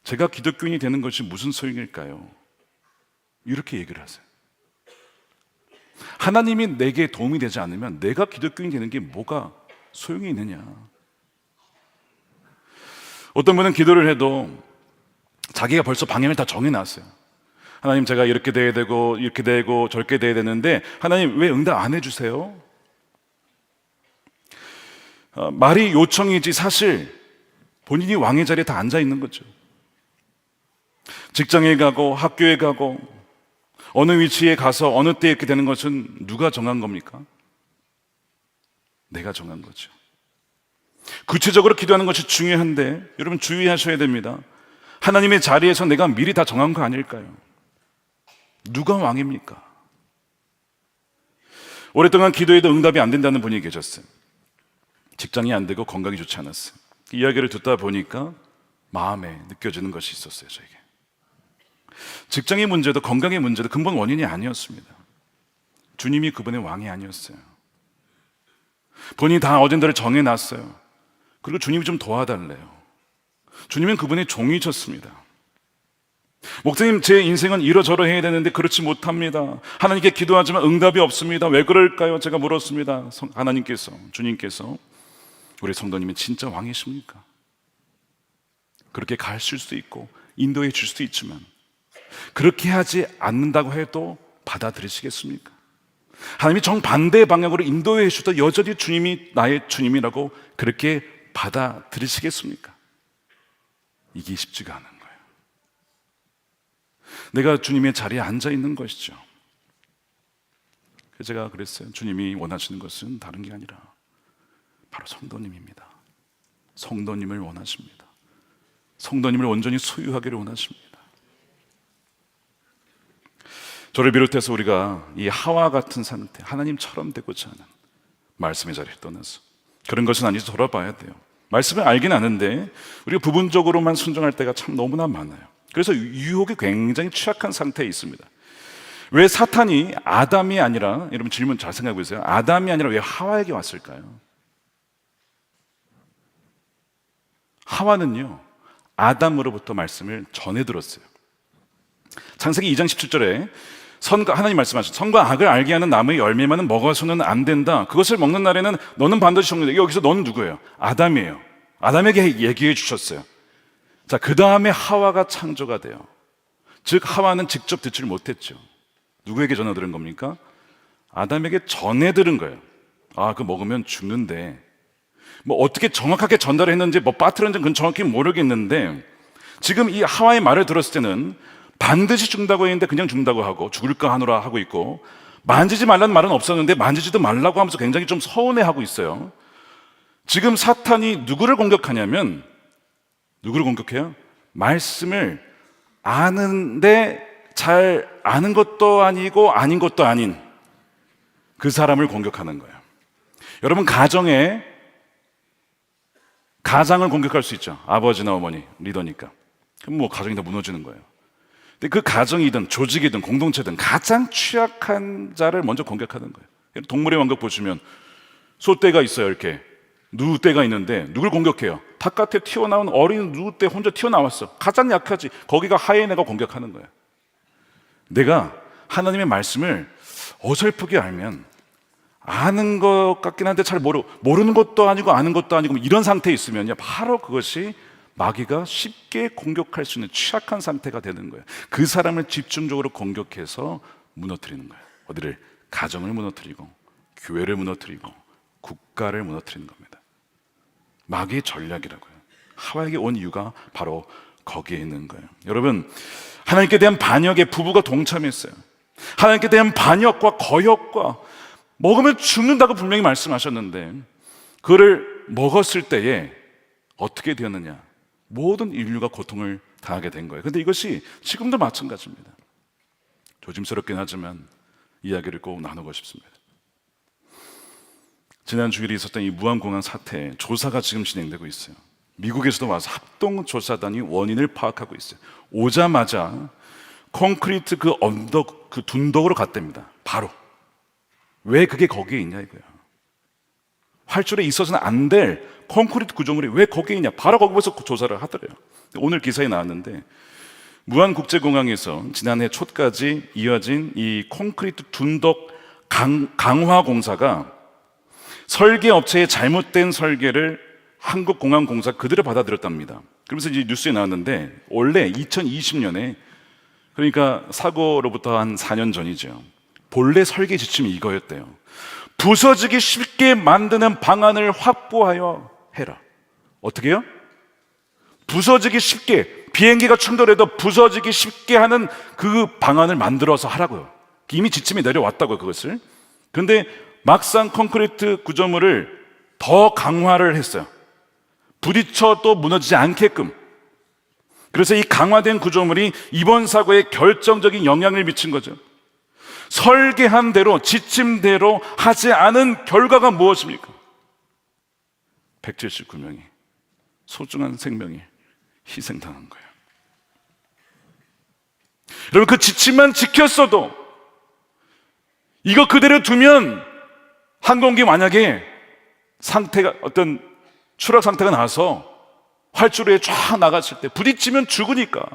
제가 기독교인이 되는 것이 무슨 소용일까요? 이렇게 얘기를 하세요. 하나님이 내게 도움이 되지 않으면 내가 기독교인이 되는 게 뭐가 소용이 있느냐. 어떤 분은 기도를 해도 자기가 벌써 방향을 다 정해놨어요. 하나님, 제가 이렇게 돼야 되고 이렇게 되고 저렇게 돼야 되는데 하나님 왜 응답 안 해주세요? 말이 요청이지 사실 본인이 왕의 자리에 다 앉아 있는 거죠. 직장에 가고 학교에 가고 어느 위치에 가서 어느 때 이렇게 되는 것은 누가 정한 겁니까? 내가 정한 거죠. 구체적으로 기도하는 것이 중요한데 여러분 주의하셔야 됩니다. 하나님의 자리에서 내가 미리 다 정한 거 아닐까요? 누가 왕입니까? 오랫동안 기도해도 응답이 안 된다는 분이 계셨어요. 직장이 안 되고 건강이 좋지 않았어요. 이야기를 듣다 보니까 마음에 느껴지는 것이 있었어요. 저에게 직장의 문제도 건강의 문제도 근본 원인이 아니었습니다. 주님이 그분의 왕이 아니었어요. 본인이 다 어젠다를 정해놨어요. 그리고 주님이 좀 도와달래요. 주님은 그분의 종이셨습니다. 목사님, 제 인생은 이러저러해야 되는데 그렇지 못합니다. 하나님께 기도하지만 응답이 없습니다. 왜 그럴까요? 제가 물었습니다. 하나님께서, 주님께서, 우리 성도님이 진짜 왕이십니까? 그렇게 가르칠 수도 있고 인도해 줄 수도 있지만 그렇게 하지 않는다고 해도 받아들이시겠습니까? 하나님이 정반대의 방향으로 인도해 주셔도 여전히 주님이 나의 주님이라고 그렇게 받아들이시겠습니까? 이게 쉽지가 않은 거예요. 내가 주님의 자리에 앉아 있는 것이죠. 그래서 제가 그랬어요. 주님이 원하시는 것은 다른 게 아니라 바로 성도님입니다. 성도님을 원하십니다. 성도님을 온전히 소유하기를 원하십니다. 저를 비롯해서 우리가 이 하와 같은 상태, 하나님처럼 되고자 하는 말씀의 자리에 떠나서 그런 것은 아닌지 돌아봐야 돼요. 말씀을 알긴 아는데 우리가 부분적으로만 순종할 때가 참 너무나 많아요. 그래서 유혹이 굉장히 취약한 상태에 있습니다. 왜 사탄이 아담이 아니라, 여러분 질문 잘 생각해 보세요. 아담이 아니라 왜 하와에게 왔을까요? 하와는요, 아담으로부터 말씀을 전해 들었어요. 창세기 2장 17절에 하나님 말씀하신 선과 악을 알게 하는 나무의 열매만은 먹어서는 안 된다. 그것을 먹는 날에는 너는 반드시 죽는다. 여기서 너는 누구예요? 아담이에요. 아담에게 얘기해 주셨어요. 자, 그 다음에 하와가 창조가 돼요. 즉 하와는 직접 듣지를 못했죠. 누구에게 전해 들은 겁니까? 아담에게 전해 들은 거예요. 아, 그거 먹으면 죽는데, 뭐 어떻게 정확하게 전달했는지 뭐 빠뜨렸는지 그건 정확히 모르겠는데, 지금 이 하와의 말을 들었을 때는 반드시 죽는다고 했는데 그냥 죽는다고 하고 죽을까 하노라 하고 있고, 만지지 말라는 말은 없었는데 만지지도 말라고 하면서 굉장히 좀 서운해하고 있어요. 지금 사탄이 누구를 공격하냐면, 누구를 공격해요? 말씀을 아는데 잘 아는 것도 아니고 아닌 것도 아닌 그 사람을 공격하는 거예요. 여러분, 가장을 공격할 수 있죠. 아버지나 어머니 리더니까. 그럼 뭐 가정이 다 무너지는 거예요. 근데 그 가정이든 조직이든 공동체든 가장 취약한 자를 먼저 공격하는 거예요. 동물의 왕국 보시면 소떼가 있어요. 이렇게 누떼가 있는데 누굴 공격해요? 바깥에 튀어나온 어린 누떼 혼자 튀어나왔어. 가장 약하지. 거기가 하이에나가 공격하는 거예요. 내가 하나님의 말씀을 어설프게 알면 아는 것 같긴 한데 잘 모르는 것도 아니고 아는 것도 아니고 이런 상태에 있으면요, 바로 그것이 마귀가 쉽게 공격할 수 있는 취약한 상태가 되는 거예요. 그 사람을 집중적으로 공격해서 무너뜨리는 거예요. 어디를? 가정을 무너뜨리고 교회를 무너뜨리고 국가를 무너뜨리는 겁니다. 마귀의 전략이라고요. 하와에게 온 이유가 바로 거기에 있는 거예요. 여러분, 하나님께 대한 반역에 부부가 동참했어요. 하나님께 대한 반역과 거역과 먹으면 죽는다고 분명히 말씀하셨는데 그를 먹었을 때에 어떻게 되었느냐? 모든 인류가 고통을 당하게 된 거예요. 그런데 이것이 지금도 마찬가지입니다. 조심스럽긴 하지만 이야기를 꼭 나누고 싶습니다. 지난 주일에 있었던 이 무안공항 사태 조사가 지금 진행되고 있어요. 미국에서도 와서 합동조사단이 원인을 파악하고 있어요. 오자마자 콘크리트 그 언덕, 그 둔덕으로 갔답니다. 바로. 왜 그게 거기에 있냐 이거야. 활주로에 있어서는 안 될 콘크리트 구조물이 왜 거기에 있냐. 바로 거기서 조사를 하더래요. 오늘 기사에 나왔는데 무안국제공항에서 지난해 초까지 이어진 이 콘크리트 둔덕 강화 공사가 설계업체의 잘못된 설계를 한국공항공사 그대로 받아들였답니다. 그러면서 이제 뉴스에 나왔는데 원래 2020년에, 그러니까 사고로부터 한 4년 전이죠, 본래 설계 지침이 이거였대요. 부서지기 쉽게 만드는 방안을 확보하여 해라. 어떻게 해요? 부서지기 쉽게, 비행기가 충돌해도 부서지기 쉽게 하는 그 방안을 만들어서 하라고요. 이미 지침이 내려왔다고요, 그것을. 그런데 막상 콘크리트 구조물을 더 강화를 했어요. 부딪혀도 무너지지 않게끔. 그래서 이 강화된 구조물이 이번 사고에 결정적인 영향을 미친 거죠. 설계한 대로, 지침대로 하지 않은 결과가 무엇입니까? 179명이 소중한 생명이 희생당한 거예요. 여러분, 그 지침만 지켰어도, 이거 그대로 두면 항공기 만약에 상태가 어떤 추락 상태가 나서 활주로에 쫙 나갔을 때 부딪히면 죽으니까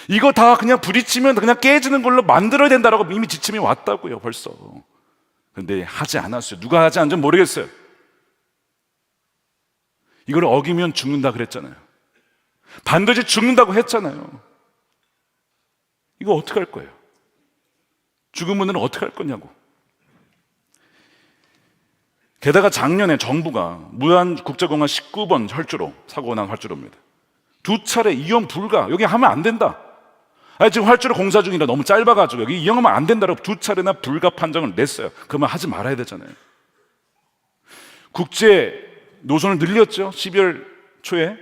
이거 다 그냥 부딪히면 그냥 깨지는 걸로 만들어야 된다라고 이미 지침이 왔다고요, 벌써. 근데 하지 않았어요. 누가 하지 않은지 모르겠어요. 이걸 어기면 죽는다 그랬잖아요. 반드시 죽는다고 했잖아요. 이거 어떻게 할 거예요? 죽으면 어떻게 할 거냐고. 게다가 작년에 정부가 무안국제공항 19번 활주로, 사고가 난 활주로입니다. 2차례 이용 불가, 여기 하면 안 된다. 지금 활주로 공사 중이라 너무 짧아가지고 여기 이용하면 안 된다라고 2차례나 불가 판정을 냈어요. 그러면 하지 말아야 되잖아요. 국제 노선을 늘렸죠. 12월 초에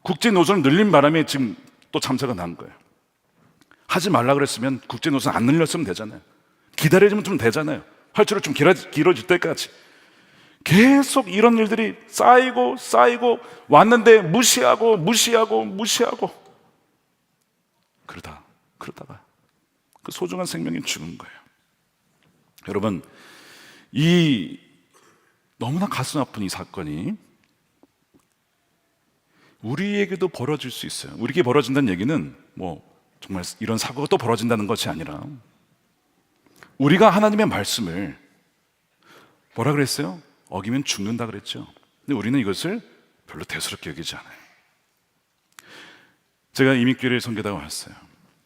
국제 노선을 늘린 바람에 지금 또 참사가 난 거예요. 하지 말라 그랬으면 국제 노선 안 늘렸으면 되잖아요. 기다려주면 좀 되잖아요. 활주로 좀 길어질 때까지. 계속 이런 일들이 쌓이고 왔는데 무시하고 그러다가 그 소중한 생명이 죽은 거예요. 여러분, 이 너무나 가슴 아픈 이 사건이 우리에게도 벌어질 수 있어요. 우리에게 벌어진다는 얘기는 정말 이런 사고가 또 벌어진다는 것이 아니라 우리가 하나님의 말씀을 뭐라 그랬어요? 어기면 죽는다 그랬죠. 근데 우리는 이것을 별로 대수롭게 여기지 않아요. 제가 이민교회를 섬기다가 왔어요.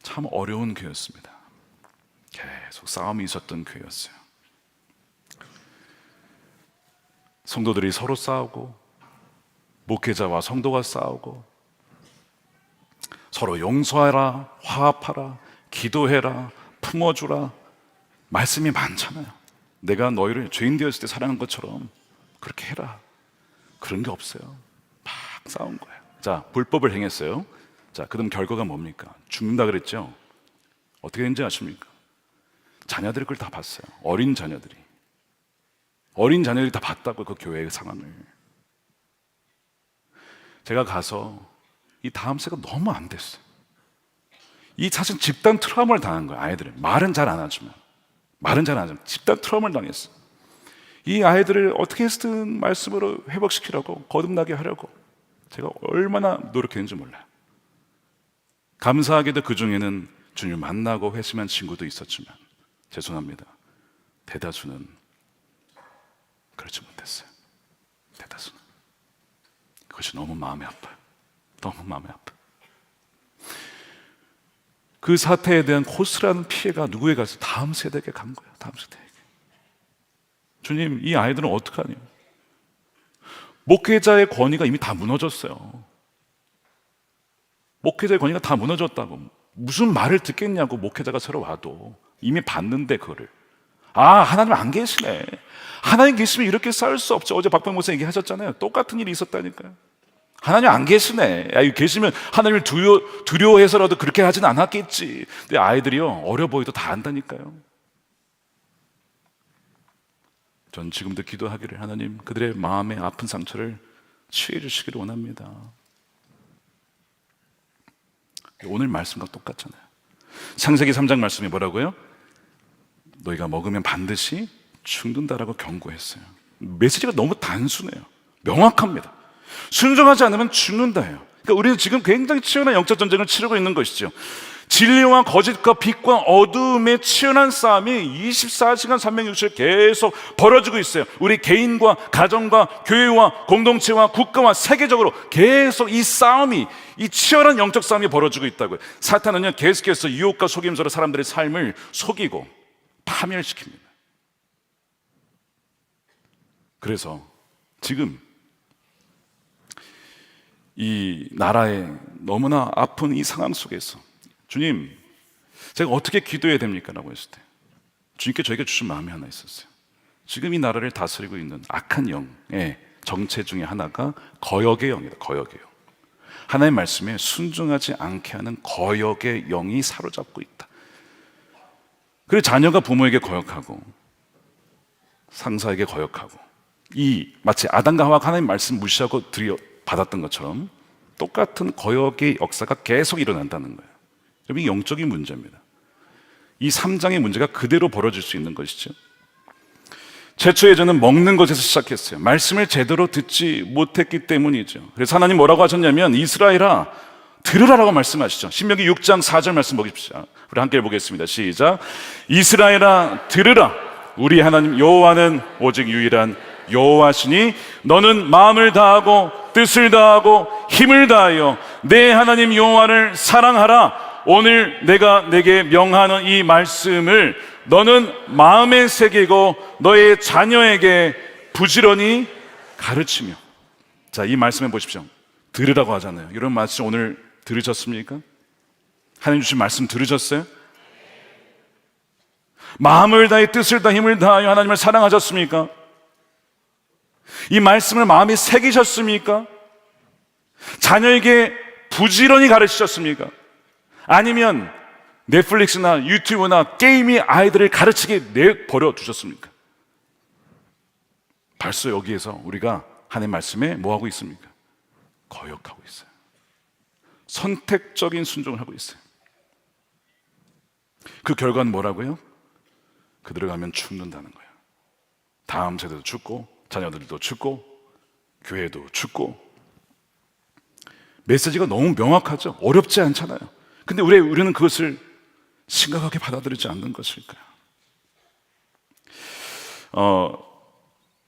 참 어려운 교회였습니다. 계속 싸움이 있었던 교회였어요. 성도들이 서로 싸우고 목회자와 성도가 싸우고 서로 용서하라, 화합하라, 기도해라, 품어주라, 말씀이 많잖아요. 내가 너희를 죄인 되었을 때 사랑한 것처럼 그렇게 해라. 그런 게 없어요. 막 싸운 거예요. 자, 불법을 행했어요. 자, 그럼 결과가 뭡니까? 죽는다 그랬죠? 어떻게 된지 아십니까? 자녀들이 그걸 다 봤어요. 어린 자녀들이 다 봤다고, 그 교회의 상황을. 제가 가서 이 다음 세가 너무 안 됐어요. 이 사실 집단 트라우마를 당한 거예요. 아이들은 말은 잘 안 하지만 집단 트라우마를 당했어요. 이 아이들을 어떻게 해서든 말씀으로 회복시키려고, 거듭나게 하려고 제가 얼마나 노력했는지 몰라요. 감사하게도 그 중에는 주님 만나고 회심한 친구도 있었지만 죄송합니다, 대다수는 그렇지 못했어요. 대다수는. 그것이 너무 마음이 아파요. 너무 마음이 아파요. 그 사태에 대한 고스란한 피해가 누구에게 가서 다음 세대에게 간 거예요. 다음 세대에게. 주님, 이 아이들은 어떡하냐? 목회자의 권위가 이미 다 무너졌어요. 목회자의 권위가 다 무너졌다고. 무슨 말을 듣겠냐고. 목회자가 새로 와도 이미 봤는데 그거를. 하나님 안 계시네. 하나님 계시면 이렇게 싸울 수 없죠. 어제 박병 목사 얘기하셨잖아요. 똑같은 일이 있었다니까요. 하나님 안 계시네. 계시면 하나님을 두려워해서라도 그렇게 하진 않았겠지. 근데 아이들이요, 어려 보여도 다 안다니까요. 전 지금도 기도하기를, 하나님 그들의 마음의 아픈 상처를 치유해 주시기를 원합니다. 오늘 말씀과 똑같잖아요. 창세기 3장 말씀이 뭐라고요? 너희가 먹으면 반드시 죽는다라고 경고했어요. 메시지가 너무 단순해요. 명확합니다. 순종하지 않으면 죽는다예요. 그러니까 우리는 지금 굉장히 치열한 영적 전쟁을 치르고 있는 것이죠. 진리와 거짓과 빛과 어둠의 치열한 싸움이 24시간 360일 계속 벌어지고 있어요. 우리 개인과 가정과 교회와 공동체와 국가와 세계적으로 계속 이 싸움이, 이 치열한 영적 싸움이 벌어지고 있다고요. 사탄은요, 계속해서 유혹과 속임수로 사람들의 삶을 속이고 파멸시킵니다. 그래서 지금 이 나라의 너무나 아픈 이 상황 속에서 주님, 제가 어떻게 기도해야 됩니까? 라고 했을 때 주님께 저에게 주신 마음이 하나 있었어요. 지금 이 나라를 다스리고 있는 악한 영의 정체 중에 하나가 거역의 영이다. 거역의 영. 하나님의 말씀에 순종하지 않게 하는 거역의 영이 사로잡고 있다. 그래서 자녀가 부모에게 거역하고 상사에게 거역하고, 이 마치 아담과 하와가 하나님 말씀 무시하고 받았던 것처럼 똑같은 거역의 역사가 계속 일어난다는 거예요. 여러분, 이 영적인 문제입니다. 이 3장의 문제가 그대로 벌어질 수 있는 것이죠. 최초의 저는 먹는 것에서 시작했어요. 말씀을 제대로 듣지 못했기 때문이죠. 그래서 하나님 뭐라고 하셨냐면 이스라엘아 들으라라고 말씀하시죠. 신명기 6장 4절 말씀 보십시오. 우리 함께 보겠습니다. 시작. 이스라엘아 들으라. 우리 하나님 여호와는 오직 유일한 여호와시니 너는 마음을 다하고 뜻을 다하고 힘을 다하여 내 하나님 여호와를 사랑하라. 오늘 내가 내게 명하는 이 말씀을 너는 마음에 새기고 너의 자녀에게 부지런히 가르치며. 자, 이 말씀해 보십시오. 들으라고 하잖아요. 이런 말씀 오늘 들으셨습니까? 하나님 주신 말씀 들으셨어요? 마음을 다해 뜻을 다해 힘을 다하여 하나님을 사랑하셨습니까? 이 말씀을 마음에 새기셨습니까? 자녀에게 부지런히 가르치셨습니까? 아니면 넷플릭스나 유튜브나 게임이 아이들을 가르치게 내버려 두셨습니까? 벌써 여기에서 우리가 하나님 말씀에 뭐하고 있습니까? 거역하고 있어요. 선택적인 순종을 하고 있어요. 그 결과는 뭐라고요? 그대로 가면 죽는다는 거예요. 다음 세대도 죽고 자녀들도 죽고 교회도 죽고. 메시지가 너무 명확하죠. 어렵지 않잖아요. 근데 왜 우리는 그것을 심각하게 받아들이지 않는 것일까요?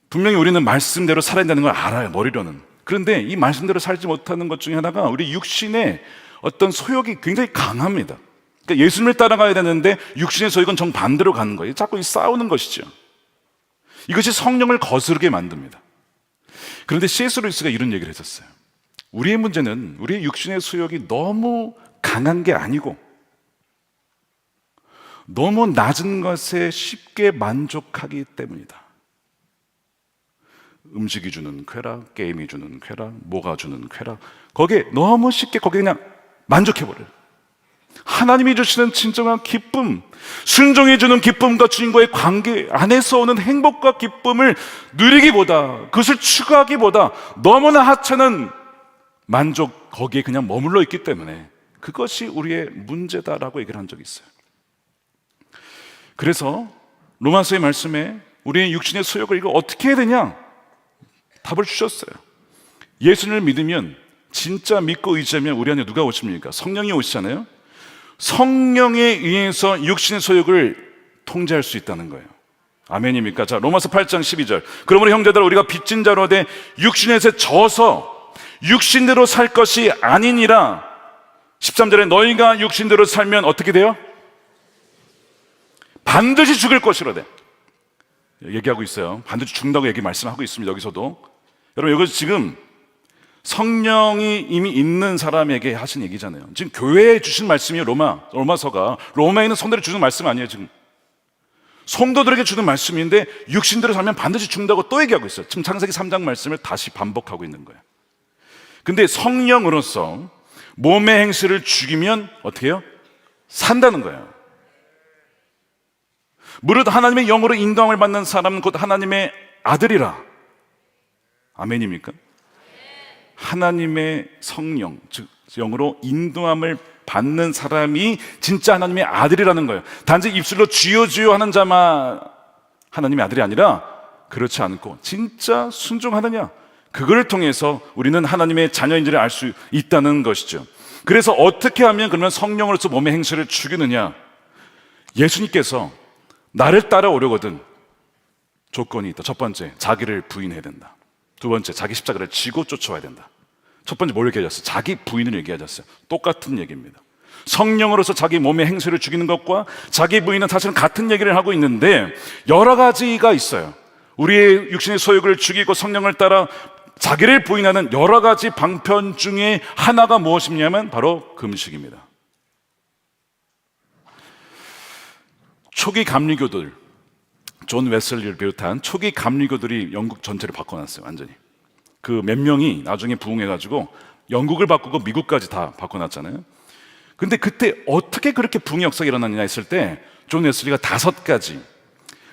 분명히 우리는 말씀대로 살아야 된다는 걸 알아요, 머리로는. 그런데 이 말씀대로 살지 못하는 것 중에 하나가 우리 육신의 어떤 소욕이 굉장히 강합니다. 그러니까 예수님을 따라가야 되는데 육신의 소욕은 정반대로 가는 거예요. 자꾸 이 싸우는 것이죠. 이것이 성령을 거스르게 만듭니다. 그런데 C.S. 루이스가 이런 얘기를 했었어요. 우리의 문제는 우리의 육신의 소욕이 너무 강한 게 아니고 너무 낮은 것에 쉽게 만족하기 때문이다. 음식이 주는 쾌락, 게임이 주는 쾌락, 뭐가 주는 쾌락, 거기에 너무 쉽게 거기에 그냥 만족해버려요. 하나님이 주시는 진정한 기쁨, 순종해 주는 기쁨과 주님과의 관계 안에서 오는 행복과 기쁨을 누리기보다, 그것을 추구하기보다 너무나 하찮은 만족, 거기에 그냥 머물러 있기 때문에 그것이 우리의 문제다라고 얘기를 한 적이 있어요. 그래서 로마서의 말씀에 우리의 육신의 소욕을 이거 어떻게 해야 되냐? 답을 주셨어요. 예수님을 믿으면, 진짜 믿고 의지하면 우리 안에 누가 오십니까? 성령이 오시잖아요. 성령에 의해서 육신의 소욕을 통제할 수 있다는 거예요. 아멘입니까? 자, 로마서 8장 12절. 그러므로 형제들아 우리가 빚진 자로 돼 육신에서 져서 육신대로 살 것이 아니니라. 13절에 너희가 육신대로 살면 어떻게 돼요? 반드시 죽을 것이로되. 얘기하고 있어요. 반드시 죽는다고 말씀하고 있습니다. 여기서도. 여러분, 이것이 지금 성령이 이미 있는 사람에게 하신 얘기잖아요. 지금 교회에 주신 말씀이에요. 로마서가. 로마에 있는 성도들에게 주는 말씀 아니에요. 지금 성도들에게 주는 말씀인데 육신대로 살면 반드시 죽는다고 또 얘기하고 있어요. 지금 창세기 3장 말씀을 다시 반복하고 있는 거예요. 근데 성령으로서 몸의 행실을 죽이면 어떻게 해요? 산다는 거예요. 무릇 하나님의 영으로 인도함을 받는 사람은 곧 하나님의 아들이라. 아멘입니까? 하나님의 성령, 즉 영으로 인도함을 받는 사람이 진짜 하나님의 아들이라는 거예요. 단지 입술로 주여 주여 하는 자만 하나님의 아들이 아니라 그렇지 않고 진짜 순종하느냐, 그걸 통해서 우리는 하나님의 자녀인지를 알 수 있다는 것이죠. 그래서 어떻게 하면 그러면 성령으로서 몸의 행실을 죽이느냐? 예수님께서 나를 따라오려거든 조건이 있다. 첫 번째, 자기를 부인해야 된다. 두 번째, 자기 십자가를 지고 쫓아와야 된다. 첫 번째 뭘 얘기하셨어요? 자기 부인을 얘기하셨어요. 똑같은 얘기입니다. 성령으로서 자기 몸의 행실을 죽이는 것과 자기 부인은 사실은 같은 얘기를 하고 있는데 여러 가지가 있어요. 우리의 육신의 소욕을 죽이고 성령을 따라 자기를 부인하는 여러 가지 방편 중에 하나가 무엇이냐면 바로 금식입니다. 초기 감리교들, 존 웨슬리를 비롯한 초기 감리교들이 영국 전체를 바꿔놨어요. 완전히. 그 몇 명이 나중에 부흥해가지고 영국을 바꾸고 미국까지 다 바꿔놨잖아요. 근데 그때 어떻게 그렇게 부흥의 역사가 일어났냐 했을 때 존 웨슬리가 5가지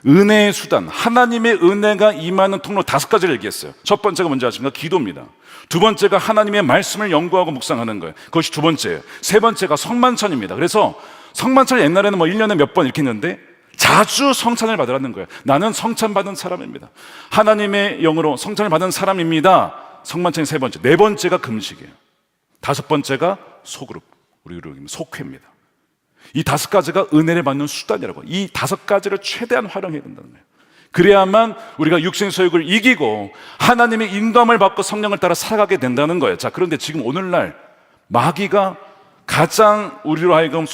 은혜의 수단, 하나님의 은혜가 임하는 통로 5가지를 얘기했어요. 첫 번째가 뭔지 아십니까? 기도입니다. 두 번째가 하나님의 말씀을 연구하고 묵상하는 거예요. 그것이 두 번째예요. 세 번째가 성만찬입니다. 그래서 성만찬을 옛날에는 1년에 몇 번 이렇게 했는데 자주 성찬을 받으라는 거예요. 나는 성찬받은 사람입니다. 하나님의 영으로 성찬을 받은 사람입니다. 성만찬이 세 번째. 네 번째가 금식이에요. 다섯 번째가 소그룹, 우리로 얘기하면 속회입니다. 이 다섯 가지가 은혜를 받는 수단이라고. 이 다섯 가지를 최대한 활용해야 된다는 거예요. 그래야만 우리가 육신 소욕을 이기고 하나님의 인도함을 받고 성령을 따라 살아가게 된다는 거예요. 자, 그런데 지금 오늘날 마귀가 가장 우리로 하여금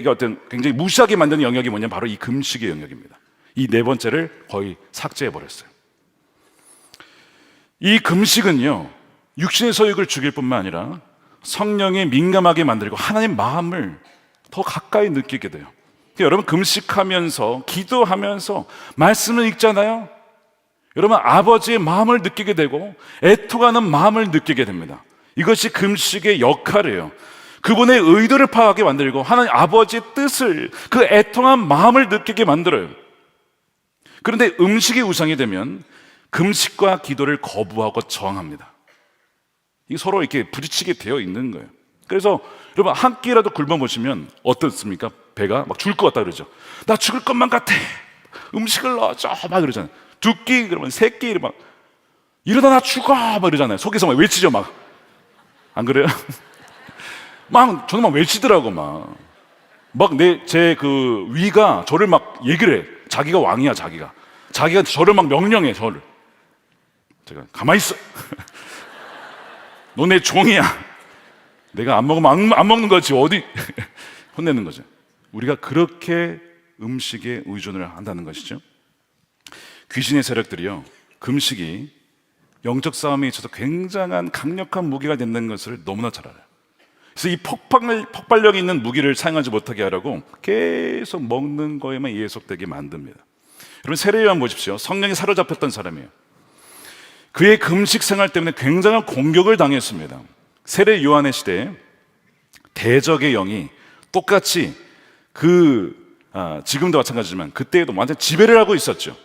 어떤 굉장히 무시하게 만드는 영역이 뭐냐면 바로 이 금식의 영역입니다. 이 네 번째를 거의 삭제해버렸어요. 이 금식은요, 육신의 소욕을 죽일 뿐만 아니라 성령에 민감하게 만들고 하나님 마음을 더 가까이 느끼게 돼요. 여러분, 금식하면서 기도하면서 말씀을 읽잖아요. 여러분, 아버지의 마음을 느끼게 되고 애통하는 마음을 느끼게 됩니다. 이것이 금식의 역할이에요. 그분의 의도를 파악하게 만들고 하나님 아버지의 뜻을, 그 애통한 마음을 느끼게 만들어요. 그런데 음식이 우상이 되면 금식과 기도를 거부하고 저항합니다. 이게 서로 이렇게 부딪히게 되어 있는 거예요. 그래서 여러분, 한 끼라도 굶어보시면 어떻습니까? 배가 막 죽을 것 같다 그러죠. 나 죽을 것만 같아. 음식을 넣어줘. 막 그러잖아요. 두 끼, 그러면 세 끼, 막 이러다 나 죽어. 막 이러잖아요. 속에서 막 외치죠. 막. 안 그래요? 막 저는 막 외치더라고. 막 제 그 위가 저를 막 얘기를 해. 자기가 왕이야. 자기가 저를 막 명령해. 저를. 제가 가만히 있어. 너 내 종이야. 내가 안 먹으면 안 먹는 거지. 어디 혼내는 거죠. 우리가 그렇게 음식에 의존을 한다는 것이죠. 귀신의 세력들이요, 금식이 영적 싸움에 있어서 굉장한 강력한 무기가 된다는 것을 너무나 잘 알아요. 그래서 이 폭발력이 있는 무기를 사용하지 못하게 하라고 계속 먹는 거에만 예속되게 만듭니다. 여러분, 세례 요한 보십시오. 성령이 사로잡혔던 사람이에요. 그의 금식 생활 때문에 굉장한 공격을 당했습니다. 세례 요한의 시대에 대적의 영이 똑같이 지금도 마찬가지지만 그때에도 완전 지배를 하고 있었죠.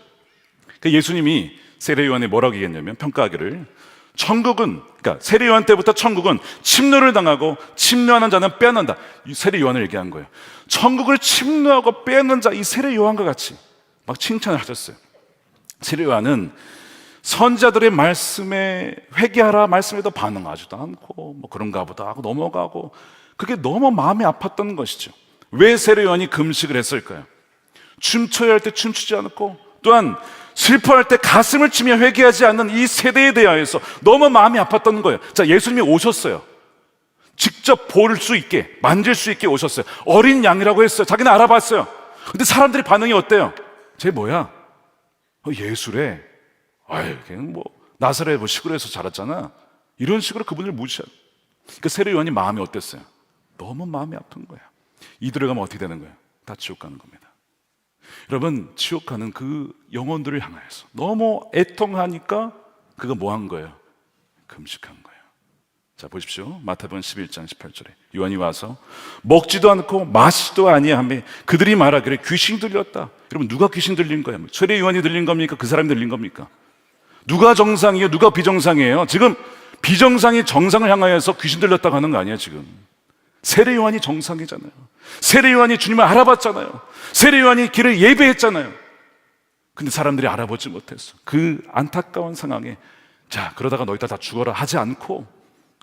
예수님이 세례 요한에 뭐라고 얘기했냐면, 평가하기를, 천국은, 그러니까 세례 요한 때부터 천국은 침노를 당하고 침노하는 자는 빼앗는다. 이 세례 요한을 얘기한 거예요. 천국을 침노하고 빼앗는 자, 이 세례 요한과 같이 막 칭찬을 하셨어요. 세례 요한은 선지자들의 말씀에 회개하라 말씀에도 반응하지도 않고 뭐 그런가 보다 하고 넘어가고, 그게 너무 마음이 아팠던 것이죠. 왜 세례 요한이 금식을 했을까요? 춤춰야 할 때 춤추지 않고, 또한 슬퍼할 때 가슴을 치며 회개하지 않는 이 세대에 대하여서 너무 마음이 아팠던 거예요. 자, 예수님이 오셨어요. 직접 볼 수 있게, 만질 수 있게 오셨어요. 어린 양이라고 했어요. 자기는 알아봤어요. 근데 사람들의 반응이 어때요? 쟤 뭐야? 예수래. 아유, 걔는 뭐 나사렛 뭐 시골에서 자랐잖아. 이런 식으로 그분을 무시하고. 그러니까 세례 요한이 마음이 어땠어요? 너무 마음이 아픈 거야. 이들을 가면 어떻게 되는 거예요? 다 지옥 가는 겁니다. 여러분, 지옥 가는 그 영혼들을 향하여서 너무 애통하니까 그가 뭐 한 거예요? 금식한 거예요. 자, 보십시오. 마태복음 11장 18절에 요한이 와서 먹지도 않고 마시지도 아니하며 그들이 말하기를 귀신 들렸다. 여러분, 누가 귀신 들린 거예요? 세례 요한이 들린 겁니까? 그 사람이 들린 겁니까? 누가 정상이에요? 누가 비정상이에요? 지금 비정상이 정상을 향하여서 귀신 들렸다고 하는 거 아니에요, 지금. 세례 요한이 정상이잖아요. 세례 요한이 주님을 알아봤잖아요. 세례 요한이 길을 예배했잖아요. 근데 사람들이 알아보지 못했어. 그 안타까운 상황에, 자, 그러다가 너희들 다 죽어라 하지 않고,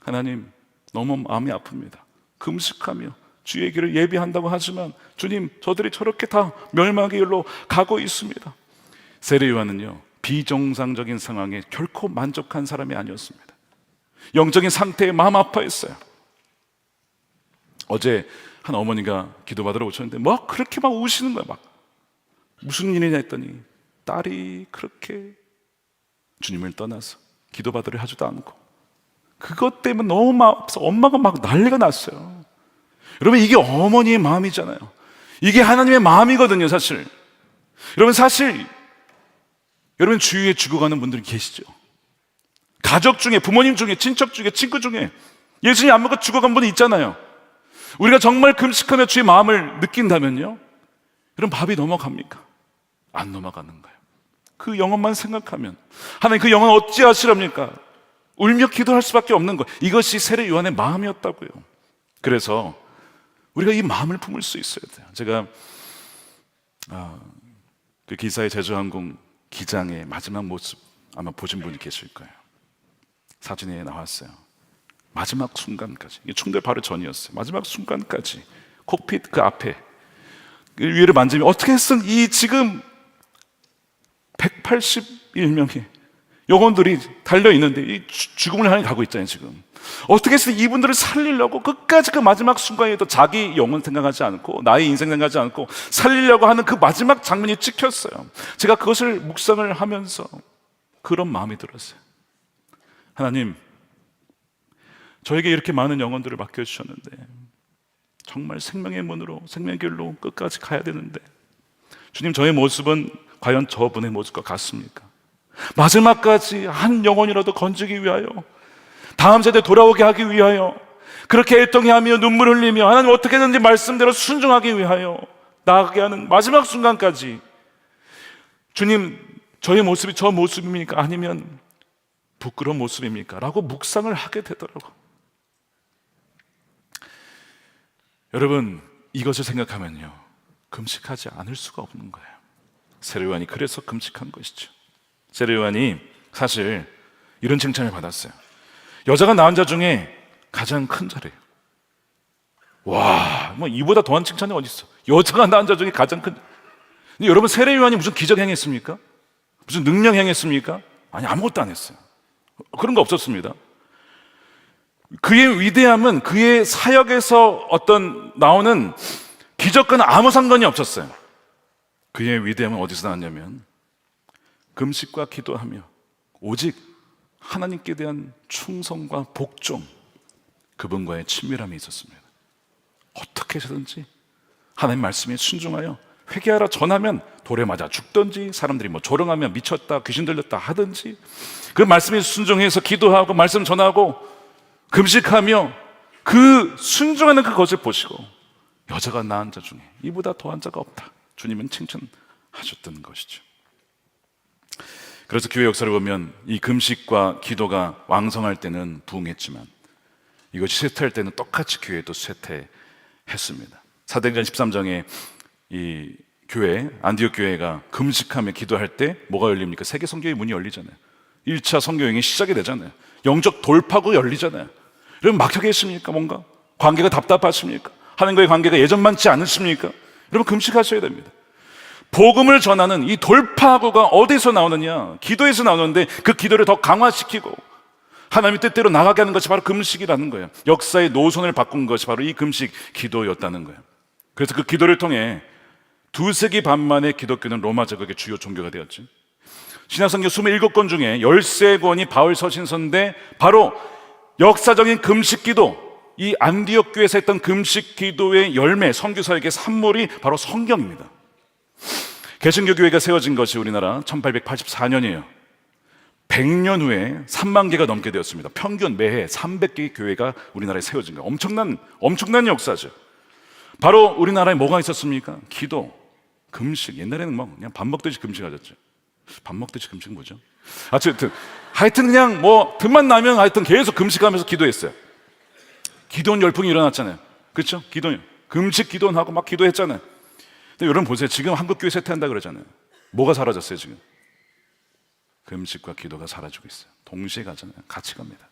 하나님, 너무 마음이 아픕니다. 금식하며 주의 길을 예배한다고 하지만 주님, 저들이 저렇게 다 멸망의 길로 가고 있습니다. 세례 요한은요, 비정상적인 상황에 결코 만족한 사람이 아니었습니다. 영적인 상태에 마음 아파했어요. 어제 한 어머니가 기도받으러 오셨는데 막 그렇게 막 우시는 거야. 막 무슨 일이냐 했더니 딸이 그렇게 주님을 떠나서 기도받으려 하지도 않고, 그것 때문에 너무 마음 아파서 엄마가 막 난리가 났어요. 여러분, 이게 어머니의 마음이잖아요. 이게 하나님의 마음이거든요, 사실. 여러분, 사실 여러분 주위에 죽어가는 분들이 계시죠. 가족 중에, 부모님 중에, 친척 중에, 친구 중에 예수님 안 먹고 죽어간 분이 있잖아요. 우리가 정말 금식하며 주의 마음을 느낀다면요, 여러분, 밥이 넘어갑니까? 안 넘어가는 거예요. 그 영혼만 생각하면 하나님, 그 영혼 어찌하시렵니까? 울며 기도할 수밖에 없는 거예요. 이것이 세례 요한의 마음이었다고요. 그래서 우리가 이 마음을 품을 수 있어야 돼요. 제가 그 기사의 제주항공 기장의 마지막 모습 아마 보신 분이 계실 거예요. 사진에 나왔어요. 마지막 순간까지, 충돌 바로 전이었어요. 마지막 순간까지 콕핏 그 앞에 위를 만지면 어떻게 했든 이 지금 181명의 영혼들이 달려있는데 이 죽음을 향해 가고 있잖아요. 지금 어떻게 해서 이분들을 살리려고 끝까지 그 마지막 순간에도 자기 영혼 생각하지 않고 나의 인생 생각하지 않고 살리려고 하는 그 마지막 장면이 찍혔어요. 제가 그것을 묵상을 하면서 그런 마음이 들었어요. 하나님, 저에게 이렇게 많은 영혼들을 맡겨주셨는데 정말 생명의 문으로, 생명의 길로 끝까지 가야 되는데 주님, 저의 모습은 과연 저분의 모습과 같습니까? 마지막까지 한 영혼이라도 건지기 위하여, 다음 세대 돌아오게 하기 위하여, 그렇게 애통해하며 눈물 흘리며 하나님 어떻게든지 말씀대로 순종하기 위하여 나아가게 하는 마지막 순간까지 주님, 저의 모습이 저 모습입니까? 아니면 부끄러운 모습입니까? 라고 묵상을 하게 되더라고요. 여러분, 이것을 생각하면요, 금식하지 않을 수가 없는 거예요. 세례요한이 그래서 금식한 것이죠. 세례요한이 사실 이런 칭찬을 받았어요. 여자가 낳은 자 중에 가장 큰 자래요. 와, 뭐 이보다 더한 칭찬이 어디 있어? 여자가 낳은 자 중에 가장 큰. 근데 여러분, 세례요한이 무슨 기적 행했습니까? 무슨 능력 행했습니까? 아니, 아무것도 안 했어요. 그런 거 없었습니다. 그의 위대함은 그의 사역에서 어떤 나오는 기적과는 아무 상관이 없었어요. 그의 위대함은 어디서 나왔냐면 금식과 기도하며 오직 하나님께 대한 충성과 복종, 그분과의 친밀함이 있었습니다. 어떻게 해서든지 하나님 말씀에 순종하여 회개하라 전하면 돌에 맞아 죽든지, 사람들이 뭐 조롱하면 미쳤다, 귀신 들렸다 하든지, 그 말씀에 순종해서 기도하고 말씀 전하고 금식하며 그 순종하는 그것을 보시고 여자가 낳은 자 중에 이보다 더한 자가 없다, 주님은 칭찬하셨던 것이죠. 그래서 교회 역사를 보면 이 금식과 기도가 왕성할 때는 부흥했지만 이것이 쇠퇴할 때는 똑같이 교회도 쇠퇴했습니다. 사도행전 13장에 이 교회, 안디옥 교회가 금식하며 기도할 때 뭐가 열립니까? 세계 선교의 문이 열리잖아요. 1차 선교 여행이 시작이 되잖아요. 영적 돌파구 열리잖아요. 여러분, 막혀 계십니까? 뭔가 관계가 답답하십니까? 하나님과의 관계가 예전만치 않으십니까? 여러분, 금식하셔야 됩니다. 복음을 전하는 이 돌파구가 어디서 나오느냐? 기도에서 나오는데 그 기도를 더 강화시키고 하나님의 뜻대로 나가게 하는 것이 바로 금식이라는 거예요. 역사의 노선을 바꾼 것이 바로 이 금식 기도였다는 거예요. 그래서 그 기도를 통해 2세기 반 만에 기독교는 로마 제국의 주요 종교가 되었죠. 신약성경 27권 중에 13권이 바울 서신서인데 바로 역사적인 금식 기도, 이 안디옥 교회에서 했던 금식 기도의 열매, 선교사역의 산물이 바로 성경입니다. 개신교 교회가 세워진 것이 우리나라 1884년이에요. 100년 후에 3만 개가 넘게 되었습니다. 평균 매해 300개의 교회가 우리나라에 세워진 거예요. 엄청난 역사죠. 바로 우리나라에 뭐가 있었습니까? 기도, 금식. 옛날에는 뭐 그냥 밥 먹듯이 금식하셨죠. 밥 먹듯이 금식 뭐죠? 하여튼 그냥 뭐 틈만 나면 하여튼 계속 금식하면서 기도했어요. 기도원 열풍이 일어났잖아요. 그렇죠? 기도원, 금식 기도원하고 막 기도했잖아요. 근데 여러분 보세요. 지금 한국교회 쇠퇴한다 그러잖아요. 뭐가 사라졌어요 지금? 금식과 기도가 사라지고 있어요. 동시에 가잖아요. 같이 갑니다.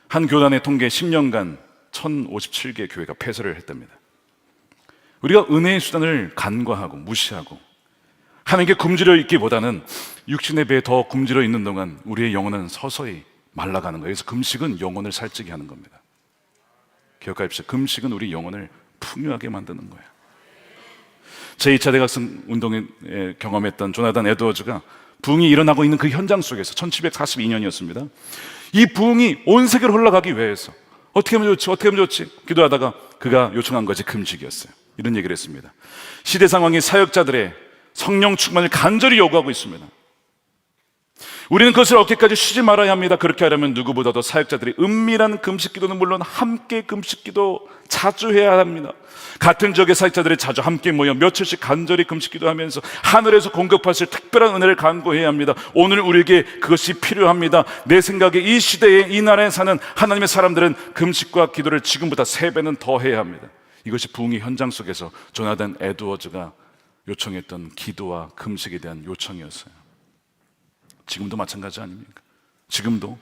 한 교단의 통계 10년간 1057개 교회가 폐쇄를 했답니다. 우리가 은혜의 수단을 간과하고 무시하고 하나님께 굶주려 있기보다는 육신의 배에 더 굶주려 있는 동안 우리의 영혼은 서서히 말라가는 거예요. 그래서 금식은 영혼을 살찌게 하는 겁니다. 기억하십시오. 금식은 우리 영혼을 풍요하게 만드는 거예요. 제2차 대각성 운동에 경험했던 조나단 에드워즈가 부흥이 일어나고 있는 그 현장 속에서 1742년이었습니다. 이 부흥이 온 세계로 흘러가기 위해서 어떻게 하면 좋지 기도하다가 그가 요청한 것이 금식이었어요. 이런 얘기를 했습니다. 시대 상황이 사역자들의 성령 충만을 간절히 요구하고 있습니다. 우리는 그것을 얻기까지 쉬지 말아야 합니다. 그렇게 하려면 누구보다도 사역자들이 은밀한 금식 기도는 물론 함께 금식 기도 자주 해야 합니다. 같은 지역의 사역자들이 자주 함께 모여 며칠씩 간절히 금식 기도하면서 하늘에서 공급하실 특별한 은혜를 간구해야 합니다. 오늘 우리에게 그것이 필요합니다. 내 생각에 이 시대에 이 나라에 사는 하나님의 사람들은 금식과 기도를 지금보다 3배는 더 해야 합니다. 이것이 부흥의 현장 속에서 조나단 에드워즈가 요청했던 기도와 금식에 대한 요청이었어요. 지금도 마찬가지 아닙니까? 지금도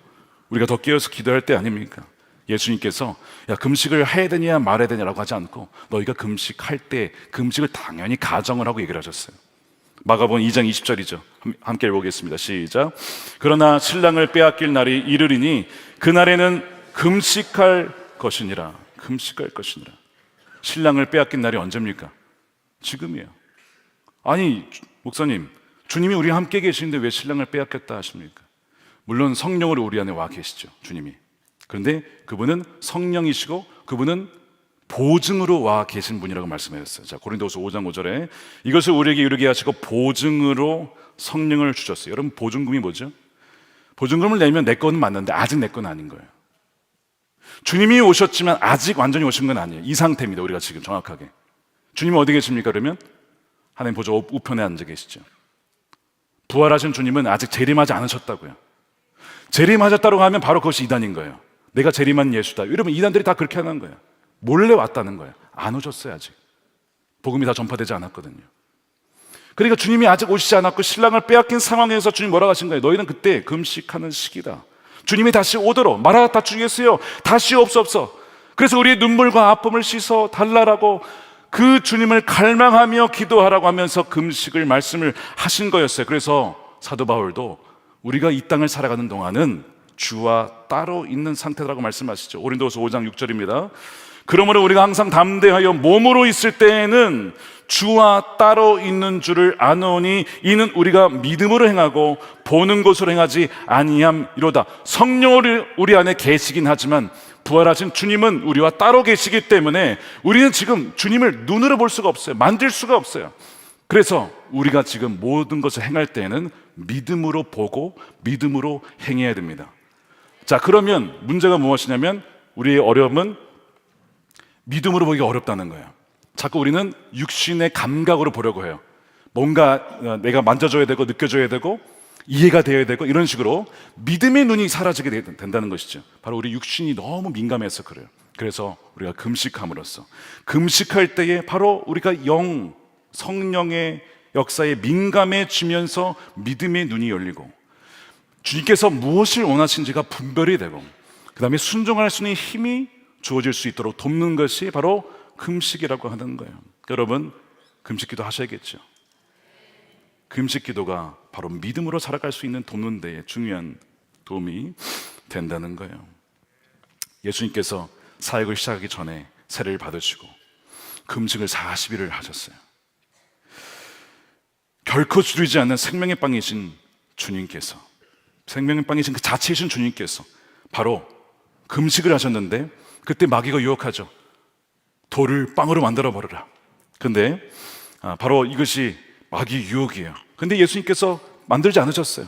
우리가 더 깨어서 기도할 때 아닙니까? 예수님께서 야 금식을 해야 되냐 말아야 되냐라고 하지 않고 너희가 금식할 때 금식을 당연히 가정을 하고 얘기를 하셨어요. 마가복음 2장 20절이죠. 함께 읽어보겠습니다. 시작. 그러나 신랑을 빼앗길 날이 이르리니 그날에는 금식할 것이니라. 금식할 것이니라. 신랑을 빼앗긴 날이 언제입니까? 지금이에요. 아니 목사님, 주님이 우리와 함께 계시는데 왜 신랑을 빼앗겼다 하십니까? 물론 성령으로 우리 안에 와 계시죠, 주님이. 그런데 그분은 성령이시고 그분은 보증으로 와 계신 분이라고 말씀하셨어요. 자, 고린도후서 5장 5절에 이것을 우리에게 이루게 하시고 보증으로 성령을 주셨어요. 여러분, 보증금이 뭐죠? 보증금을 내면 내 거는 맞는데 아직 내 건 아닌 거예요. 주님이 오셨지만 아직 완전히 오신 건 아니에요. 이 상태입니다. 우리가 지금 정확하게. 주님은 어디 계십니까? 그러면 하나님 보좌 우편에 앉아 계시죠. 부활하신 주님은 아직 재림하지 않으셨다고요. 재림하셨다고 하면 바로 그것이 이단인 거예요. 내가 재림한 예수다. 여러분, 이단들이 다 그렇게 하는 거예요. 몰래 왔다는 거예요. 안 오셨어요. 아직 복음이 다 전파되지 않았거든요. 그러니까 주님이 아직 오시지 않았고 신랑을 빼앗긴 상황에서 주님 뭐라고 하신 거예요? 너희는 그때 금식하는 시기다. 주님이 다시 오도록 마라나타 주 예수여 다시 옵소서. 그래서 우리의 눈물과 아픔을 씻어 달라라고 그 주님을 갈망하며 기도하라고 하면서 금식을 말씀을 하신 거였어요. 그래서 사도 바울도 우리가 이 땅을 살아가는 동안은 주와 따로 있는 상태라고 말씀하시죠. 고린도후서 5장 6절입니다. 그러므로 우리가 항상 담대하여 몸으로 있을 때에는 주와 따로 있는 줄을 아노니 이는 우리가 믿음으로 행하고 보는 것으로 행하지 아니함이로다. 성령이 우리 안에 계시긴 하지만 부활하신 주님은 우리와 따로 계시기 때문에 우리는 지금 주님을 눈으로 볼 수가 없어요. 만질 수가 없어요. 그래서 우리가 지금 모든 것을 행할 때에는 믿음으로 보고 믿음으로 행해야 됩니다. 자, 그러면 문제가 무엇이냐면 우리의 어려움은 믿음으로 보기가 어렵다는 거예요. 자꾸 우리는 육신의 감각으로 보려고 해요. 뭔가 내가 만져줘야 되고 느껴줘야 되고 이해가 되어야 되고 이런 식으로 믿음의 눈이 사라지게 된다는 것이죠. 바로 우리 육신이 너무 민감해서 그래요. 그래서 우리가 금식함으로써 금식할 때에 바로 우리가 성령의 역사에 민감해지면서 믿음의 눈이 열리고 주님께서 무엇을 원하신지가 분별이 되고 그 다음에 순종할 수 있는 힘이 주어질 수 있도록 돕는 것이 바로 금식이라고 하는 거예요. 여러분, 금식기도 하셔야겠죠. 금식기도가 바로 믿음으로 살아갈 수 있는 돕는 데에 중요한 도움이 된다는 거예요. 예수님께서 사역을 시작하기 전에 세례를 받으시고 금식을 40일을 하셨어요. 결코 줄이지 않는 생명의 빵이신 주님께서, 생명의 빵이신 그 자체이신 주님께서 바로 금식을 하셨는데 그때 마귀가 유혹하죠. 돌을 빵으로 만들어 버려라. 근데 바로 이것이 마귀 유혹이에요. 근데 예수님께서 만들지 않으셨어요.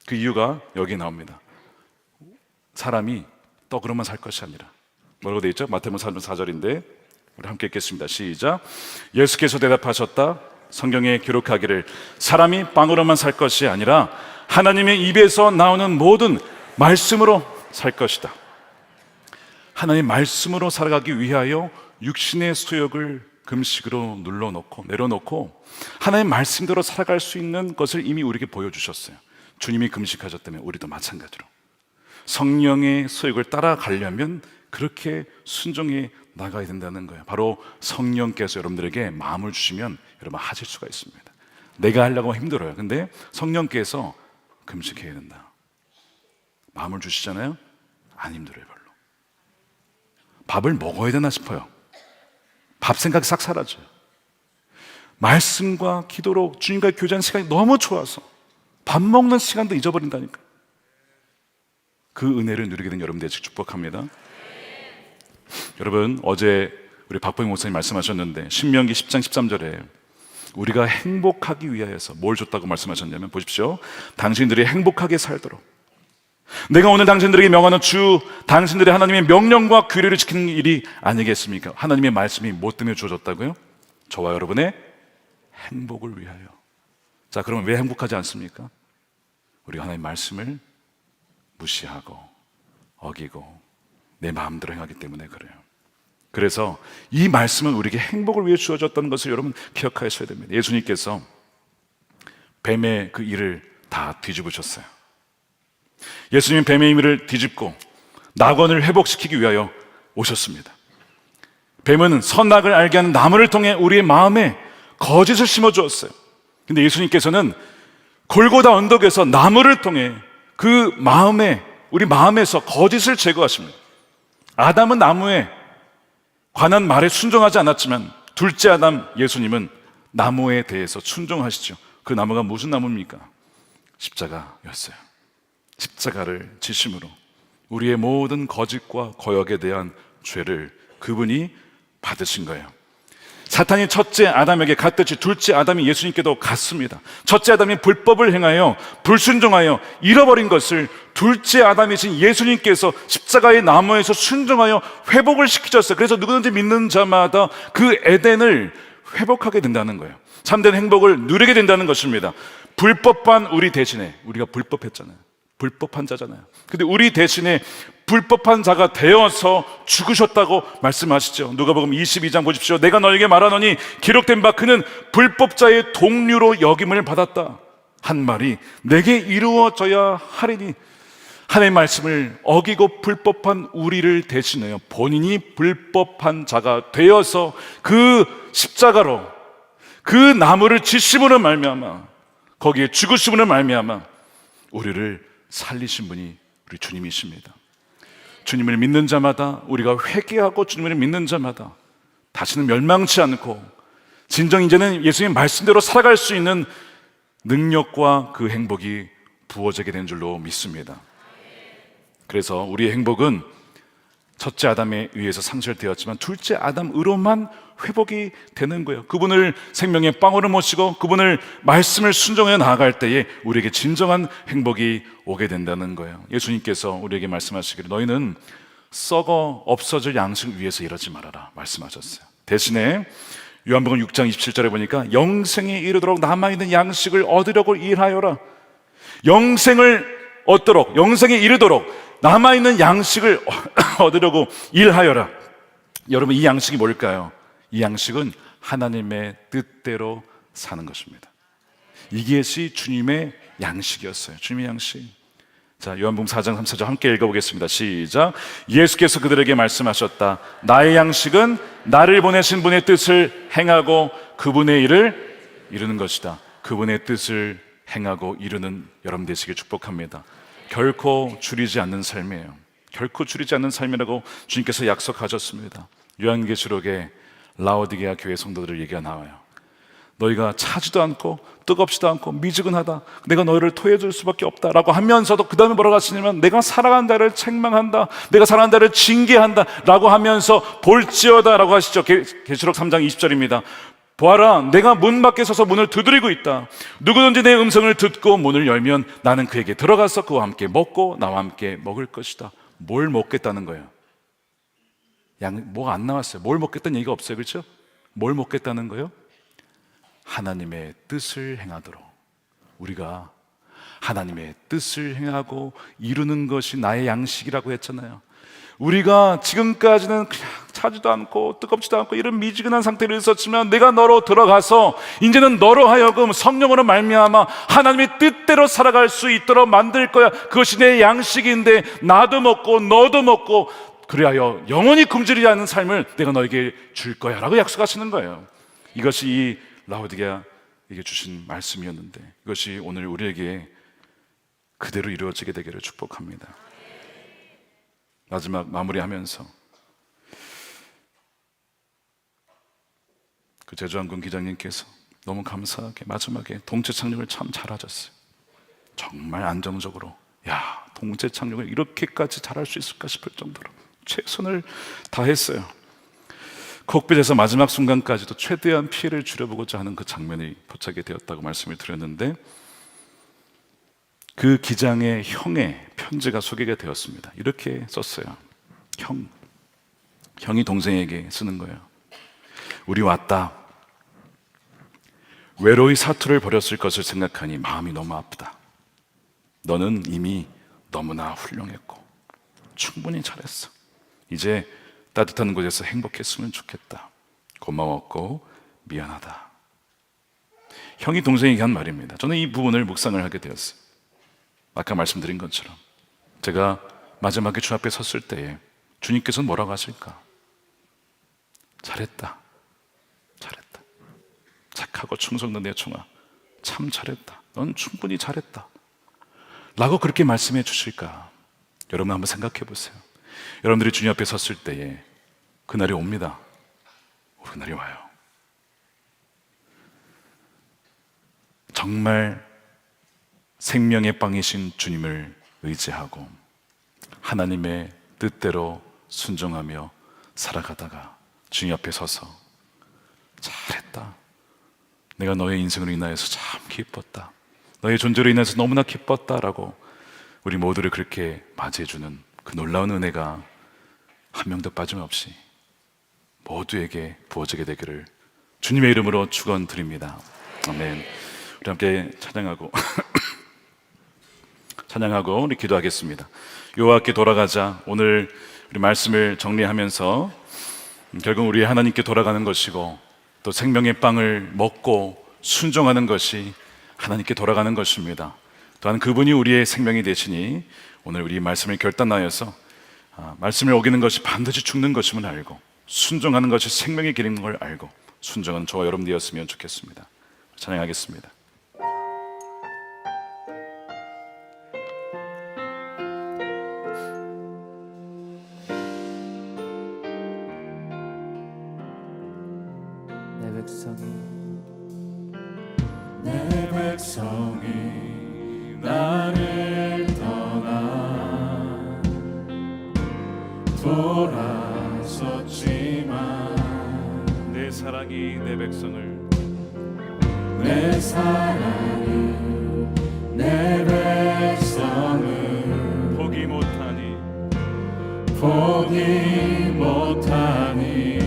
그 이유가 여기에 나옵니다. 사람이 떡으로만 살 것이 아니라 뭐라고 되어 있죠? 마태복음 4장 4절인데 우리 함께 읽겠습니다. 시작. 예수께서 대답하셨다. 성경에 기록하기를 사람이 빵으로만 살 것이 아니라 하나님의 입에서 나오는 모든 말씀으로 살 것이다. 하나님의 말씀으로 살아가기 위하여 육신의 수욕을 금식으로 눌러놓고 내려놓고 하나님의 말씀대로 살아갈 수 있는 것을 이미 우리에게 보여주셨어요. 주님이 금식하셨다면 우리도 마찬가지로 성령의 수욕을 따라가려면 그렇게 순종해 나가야 된다는 거예요. 바로 성령께서 여러분들에게 마음을 주시면 여러분 하실 수가 있습니다. 내가 하려고 하면 힘들어요. 근데 성령께서 금식해야 된다. 마음을 주시잖아요. 안 힘들어요 별로. 밥을 먹어야 되나 싶어요. 밥 생각이 싹 사라져요. 말씀과 기도로 주님과의 교제하는 시간이 너무 좋아서 밥 먹는 시간도 잊어버린다니까. 그 은혜를 누리게 된 여러분 되시길 축복합니다. 여러분, 어제 우리 박보영 목사님 말씀하셨는데 신명기 10장 13절에 우리가 행복하기 위하여서 뭘 줬다고 말씀하셨냐면 보십시오. 당신들이 행복하게 살도록 내가 오늘 당신들에게 명하는 주 당신들의 하나님의 명령과 규례를 지키는 일이 아니겠습니까? 하나님의 말씀이 뭐 때문에 주어졌다고요? 저와 여러분의 행복을 위하여. 자, 그러면 왜 행복하지 않습니까? 우리가 하나님의 말씀을 무시하고 어기고 내 마음대로 행하기 때문에 그래요. 그래서 이 말씀은 우리에게 행복을 위해 주어졌다는 것을 여러분 기억하셔야 됩니다. 예수님께서 뱀의 그 일을 다 뒤집으셨어요. 예수님 뱀의 일을 뒤집고 낙원을 회복시키기 위하여 오셨습니다. 뱀은 선악을 알게 하는 나무를 통해 우리의 마음에 거짓을 심어주었어요. 근데 예수님께서는 골고다 언덕에서 나무를 통해 그 마음에, 우리 마음에서 거짓을 제거하십니다. 아담은 나무에 관한 말에 순종하지 않았지만 둘째 아담 예수님은 나무에 대해서 순종하시죠. 그 나무가 무슨 나무입니까? 십자가였어요. 십자가를 지심으로 우리의 모든 거짓과 거역에 대한 죄를 그분이 받으신 거예요. 사탄이 첫째 아담에게 갔듯이 둘째 아담이 예수님께도 갔습니다. 첫째 아담이 불법을 행하여 불순종하여 잃어버린 것을 둘째 아담이신 예수님께서 십자가의 나무에서 순종하여 회복을 시키셨어요. 그래서 누구든지 믿는 자마다 그 에덴을 회복하게 된다는 거예요. 참된 행복을 누리게 된다는 것입니다. 불법한 우리 대신에, 우리가 불법했잖아요. 불법한 자잖아요. 근데 우리 대신에 불법한 자가 되어서 죽으셨다고 말씀하시죠. 누가복음 22장 보십시오. 내가 너에게 말하노니 기록된 바 그는 불법자의 동류로 여김을 받았다 한 말이 내게 이루어져야 하리니, 하나님의 말씀을 어기고 불법한 우리를 대신하여 본인이 불법한 자가 되어서 그 십자가로 그 나무를 지심으로 말미암아, 거기에 죽으심으로 말미암아 우리를 살리신 분이 우리 주님이십니다. 주님을 믿는 자마다, 우리가 회개하고 주님을 믿는 자마다 다시는 멸망치 않고 진정 이제는 예수님 말씀대로 살아갈 수 있는 능력과 그 행복이 부어지게 된 줄로 믿습니다. 그래서 우리의 행복은 첫째 아담에 의해서 상실되었지만 둘째 아담으로만 회복이 되는 거예요. 그분을 생명의 빵으로 모시고 그분을 말씀을 순종해 나아갈 때에 우리에게 진정한 행복이 오게 된다는 거예요. 예수님께서 우리에게 말씀하시기를 너희는 썩어 없어질 양식을 위해서 이러지 말아라 말씀하셨어요. 대신에 요한복음 6장 27절에 보니까 영생에 이르도록 남아있는 양식을 얻으려고 일하여라. 영생을 얻도록, 영생에 이르도록 남아있는 양식을 얻으려고 일하여라. 여러분, 이 양식이 뭘까요? 이 양식은 하나님의 뜻대로 사는 것입니다. 이것이 주님의 양식이었어요. 주님의 양식. 자, 요한복음 4장 34절 함께 읽어보겠습니다. 시작. 예수께서 그들에게 말씀하셨다. 나의 양식은 나를 보내신 분의 뜻을 행하고 그분의 일을 이루는 것이다. 그분의 뜻을 행하고 이루는 여러분 되시길 축복합니다. 결코 줄이지 않는 삶이에요. 결코 줄이지 않는 삶이라고 주님께서 약속하셨습니다. 요한계시록에 라오디게아 교회 성도들의 얘기가 나와요. 너희가 차지도 않고 뜨겁지도 않고 미지근하다, 내가 너희를 토해줄 수밖에 없다라고 하면서도 그 다음에 뭐라고 하시냐면 내가 사랑한 자를 책망한다, 내가 사랑한 자를 징계한다 라고 하면서 볼지어다 라고 하시죠. 계시록 3장 20절입니다. 보아라, 내가 문 밖에 서서 문을 두드리고 있다. 누구든지 내 음성을 듣고 문을 열면 나는 그에게 들어가서 그와 함께 먹고 나와 함께 먹을 것이다. 뭘 먹겠다는 거예요? 뭐가 안 나왔어요. 뭘 먹겠다는 얘기가 없어요. 그렇죠? 뭘 먹겠다는 거예요? 하나님의 뜻을 행하도록, 우리가 하나님의 뜻을 행하고 이루는 것이 나의 양식이라고 했잖아요. 우리가 지금까지는 그냥 차지도 않고 뜨겁지도 않고 이런 미지근한 상태로 있었지만 내가 너로 들어가서 이제는 너로 하여금 성령으로 말미암아 하나님의 뜻대로 살아갈 수 있도록 만들 거야. 그것이 내 양식인데 나도 먹고 너도 먹고 그리하여 영원히 굶주리지 않는 삶을 내가 너에게 줄 거야 라고 약속하시는 거예요. 이것이 이 라오디게아에게 주신 말씀이었는데 이것이 오늘 우리에게 그대로 이루어지게 되기를 축복합니다. 마지막 마무리하면서 그 제주항공 기장님께서 너무 감사하게 마지막에 동체 착륙을 참 잘하셨어요. 정말 안정적으로, 야, 동체 착륙을 이렇게까지 잘할 수 있을까 싶을 정도로 최선을 다했어요. 콕핏에서 마지막 순간까지도 최대한 피해를 줄여보고자 하는 그 장면이 포착이 되었다고 말씀을 드렸는데 그 기장의 형의 편지가 소개가 되었습니다. 이렇게 썼어요. 형이 동생에게 쓰는 거예요. 우리 왔다. 외로이 사투를 벌였을 것을 생각하니 마음이 너무 아프다. 너는 이미 너무나 훌륭했고 충분히 잘했어. 이제 따뜻한 곳에서 행복했으면 좋겠다. 고마웠고 미안하다. 형이 동생에게 한 말입니다. 저는 이 부분을 묵상을 하게 되었어요. 아까 말씀드린 것처럼 제가 마지막에 주 앞에 섰을 때에 주님께서는 뭐라고 하실까? 잘했다. 잘했다. 착하고 충성된 내 총아, 참 잘했다. 넌 충분히 잘했다. 라고 그렇게 말씀해 주실까? 여러분 한번 생각해 보세요. 여러분들이 주님 앞에 섰을 때에 그날이 옵니다. 그날이 와요. 정말 생명의 빵이신 주님을 의지하고 하나님의 뜻대로 순종하며 살아가다가 주님 앞에 서서 잘했다. 내가 너의 인생으로 인하여서 참 기뻤다. 너의 존재로 인해서 너무나 기뻤다라고 우리 모두를 그렇게 맞이해주는 그 놀라운 은혜가 한 명도 빠짐없이 모두에게 부어지게 되기를 주님의 이름으로 축원드립니다. 아멘. 우리 함께 찬양하고 찬양하고 우리 기도하겠습니다. 여호와께 돌아가자. 오늘 우리 말씀을 정리하면서 결국 우리 하나님께 돌아가는 것이고 또 생명의 빵을 먹고 순종하는 것이 하나님께 돌아가는 것입니다. 또한 그분이 우리의 생명이 되시니 오늘 우리 말씀을 결단하여서 말씀을 어기는 것이 반드시 죽는 것임을 알고 순종하는 것이 생명의 길인 걸 알고 순종은 저와 여러분 되었으면 좋겠습니다. 찬양하겠습니다. 내 백성이 나를 떠나 돌아섰지만 내 사랑이 내 백성을 내 백성을 포기 못하니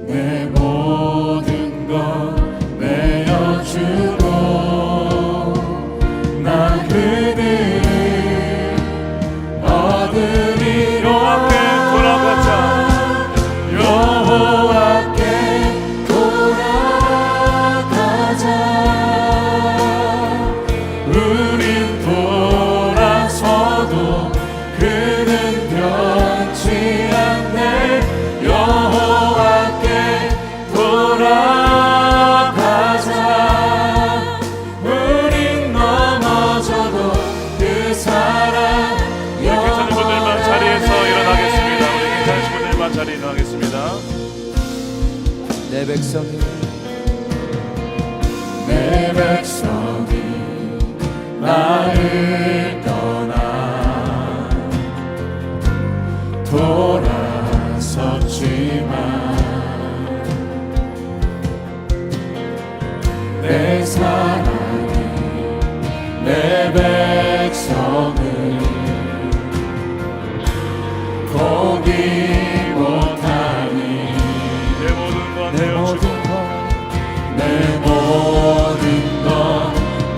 내 모든 것 내어주고 나 그들을 얻으리라. 여호와께 돌아가자. 우린 돌아서도 그는 변치 않네. 여호와께 돌아가자. 우린 넘어져도 그 사랑 괜찮은 분들만 자리에서 일어나겠습니다. 우리 괜찮으신 분들만 자리에 일어나겠습니다. 내 백성이 나를 떠나 돌아섰지만 내 사랑이 내 백성을 포기 못하니 내 모든 것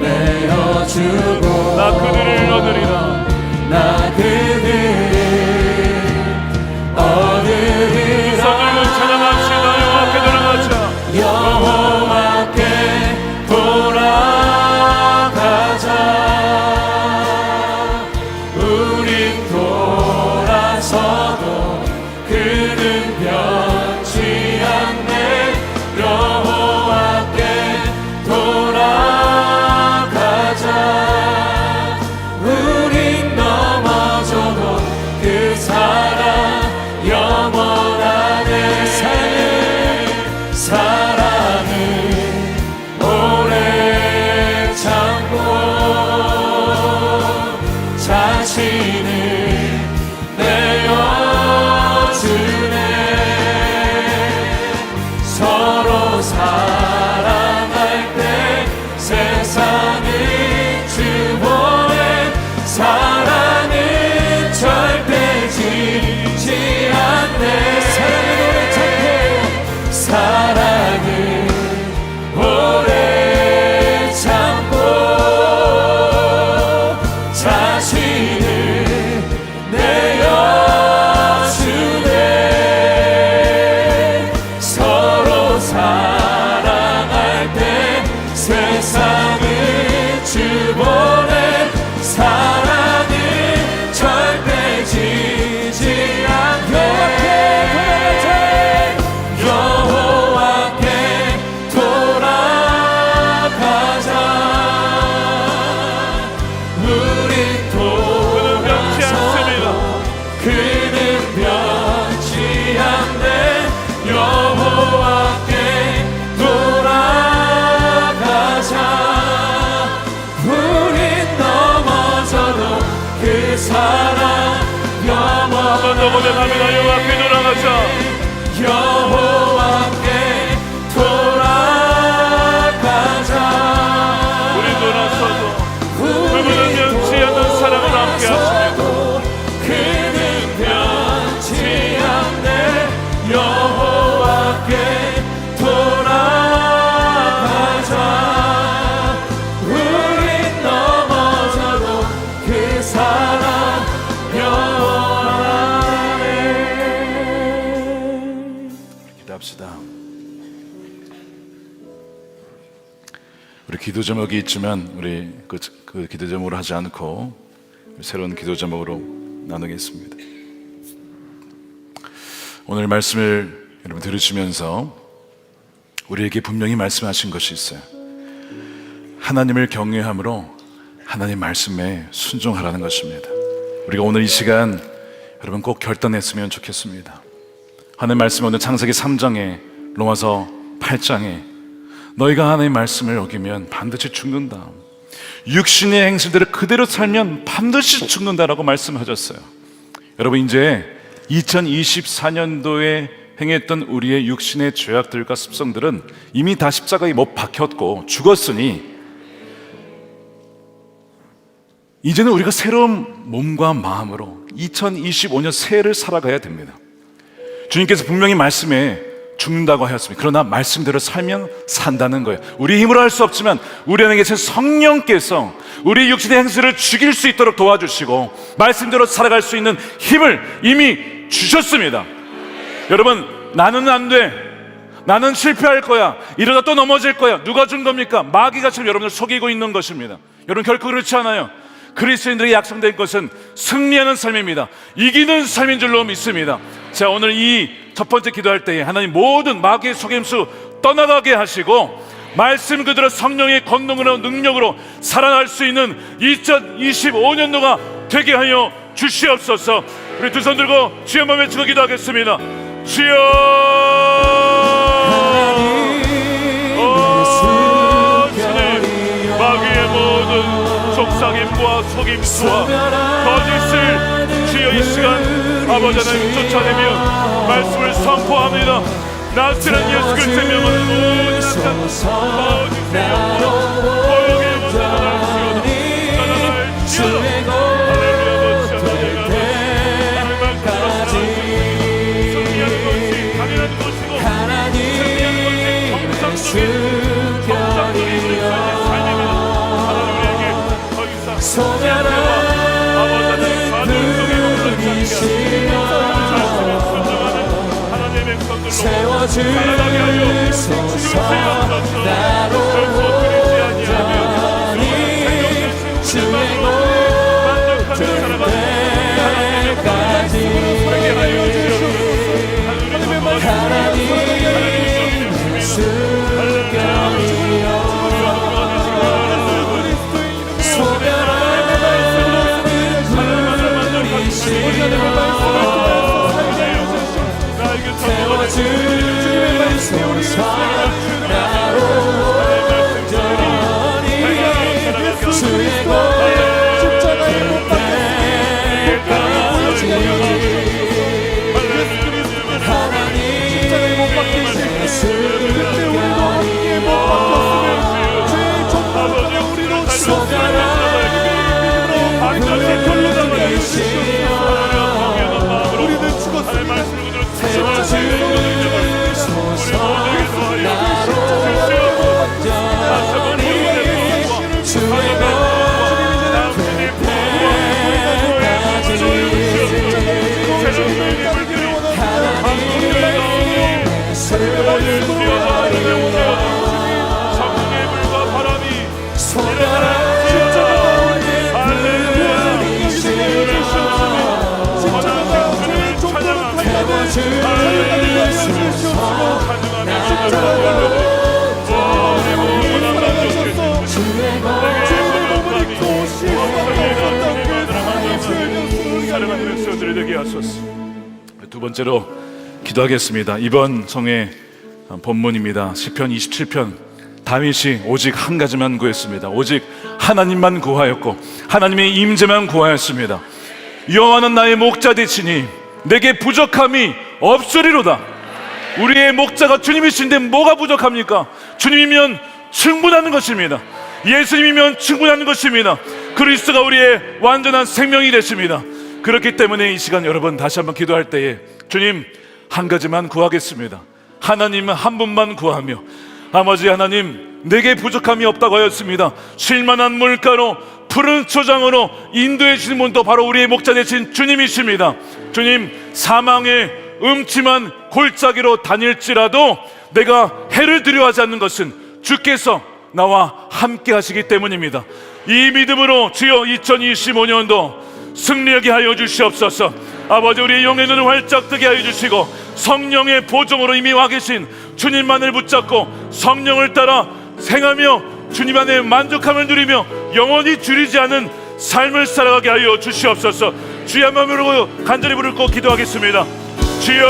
내어주고 나 그들을 얻으리라. 나 그들을 얻으리라. 성을 찬양합시다. 여호와께 돌아가자. 여호와께 돌아가자. 우린 돌아서도 그는 변치 않네. 여호와께 돌아가자. 우린 넘어져도 그 사랑 영원하네. 사랑은 오래 참고 자신을 내어주네. 서로 사랑할 때 세상을 주보내. 사랑은 절대 지지 않네. 사랑은 오래 참고 자신을 내어 그 사랑 한번 더 고백합니다. 여호와께 돌아가자. 여호와께 돌아가자. 우리 돌아서도 그분은 변치 않는 사랑을 함께 하십니다. 그는 변치 않네. 여호와께 돌아가자. 우린 넘어져도 그 사랑 영원하네. 기도합시다. 우리 기도 제목이 있지만 우리 그 기도 제목으로 하지 않고 새로운 기도 제목으로 나누겠습니다. 오늘 말씀을 여러분 들으시면서 우리에게 분명히 말씀하신 것이 있어요. 하나님을 경외함으로 하나님 말씀에 순종하라는 것입니다. 우리가 오늘 이 시간 여러분 꼭 결단했으면 좋겠습니다. 하나님 말씀은 오늘 창세기 3장에 로마서 8장에 너희가 하나님의 말씀을 어기면 반드시 죽는다. 육신의 행실대로 그대로 살면 반드시 죽는다라고 말씀하셨어요. 여러분 이제 2024년도에 행했던 우리의 육신의 죄악들과 습성들은 이미 다 십자가에 못 박혔고 죽었으니 이제는 우리가 새로운 몸과 마음으로 2025년 새해를 살아가야 됩니다. 주님께서 분명히 말씀에 죽는다고 하였습니다. 그러나 말씀대로 살면 산다는 거예요. 우리 힘으로 할 수 없지만 우리 안에 계신 성령께서 우리 육신의 행실을 죽일 수 있도록 도와주시고 말씀대로 살아갈 수 있는 힘을 이미 주셨습니다. 여러분, 나는 안 돼, 나는 실패할 거야, 이러다 또 넘어질 거야, 누가 준 겁니까? 마귀가 지금 여러분을 속이고 있는 것입니다. 여러분 결코 그렇지 않아요. 그리스도인들이 약속된 것은 승리하는 삶입니다. 이기는 삶인 줄로 믿습니다. 자, 오늘 이 첫 번째 기도할 때에 하나님 모든 마귀의 속임수 떠나가게 하시고 말씀 그대로 성령의 권능으로 능력으로 살아날 수 있는 2025년도가 되게 하여 주시옵소서. 우리 두 손 들고 주여 한번 외치고 기도하겠습니다. 주여, 주님, 마귀의 모든 속삭임과 속임수와 거짓을 주여 이 시간 아버지 하나님 쫓아내며 말씀을 선포합니다. 나스란 예수 그리스도의 명으로 모든 나스란 거짓의 영과 고용의 영혼을 떠나갈지어다. 할렐루야. 멋지다. 하나님 말씀으로 승리하는 것이 당연한 것이고 승리하는 것이 정상적인 있는 삶입니다. 하나님 우리에게 더 이상 소멸하와 아버지 하나님 받을 속에 없는 자리가 살아나게 하여 주세옵소서. 결코 두렵지 아니하며 생명의 승리의 마음으로 만족하며 살아가는 하나님의 말씀으로 살게 하여 주시옵소서. 두 번째로 기도하겠습니다. 이번 성의 본문입니다. 시편 27편. 다윗이 오직 한 가지만 구했습니다. 오직 하나님만 구하였고 하나님의 임재만 구하였습니다. 여호와는 나의 목자 되시니 내게 부족함이 없으리로다. 우리의 목자가 주님이신데 뭐가 부족합니까? 주님이면 충분한 것입니다. 예수님이면 충분한 것입니다. 그리스도가 우리의 완전한 생명이 되십니다. 그렇기 때문에 이 시간 여러분 다시 한번 기도할 때에 주님 한 가지만 구하겠습니다. 하나님 한 분만 구하며 아버지 하나님 내게 부족함이 없다고 하였습니다. 쉴만한 물가로 푸른 초장으로 인도해 주신 분도 바로 우리의 목자 되신 주님이십니다. 주님 사망의 음침한 골짜기로 다닐지라도 내가 해를 두려워하지 않는 것은 주께서 나와 함께 하시기 때문입니다. 이 믿음으로 주여 2025년도 승리하게 하여 주시옵소서. 아버지 우리의 영의 눈을 활짝 뜨게 하여 주시고 성령의 보정으로 이미 와 계신 주님만을 붙잡고 성령을 따라 생하며 주님 안에 만족함을 누리며 영원히 줄이지 않은 삶을 살아가게 하여 주시옵소서. 주의 마음으로 간절히 부르고 기도하겠습니다. 주여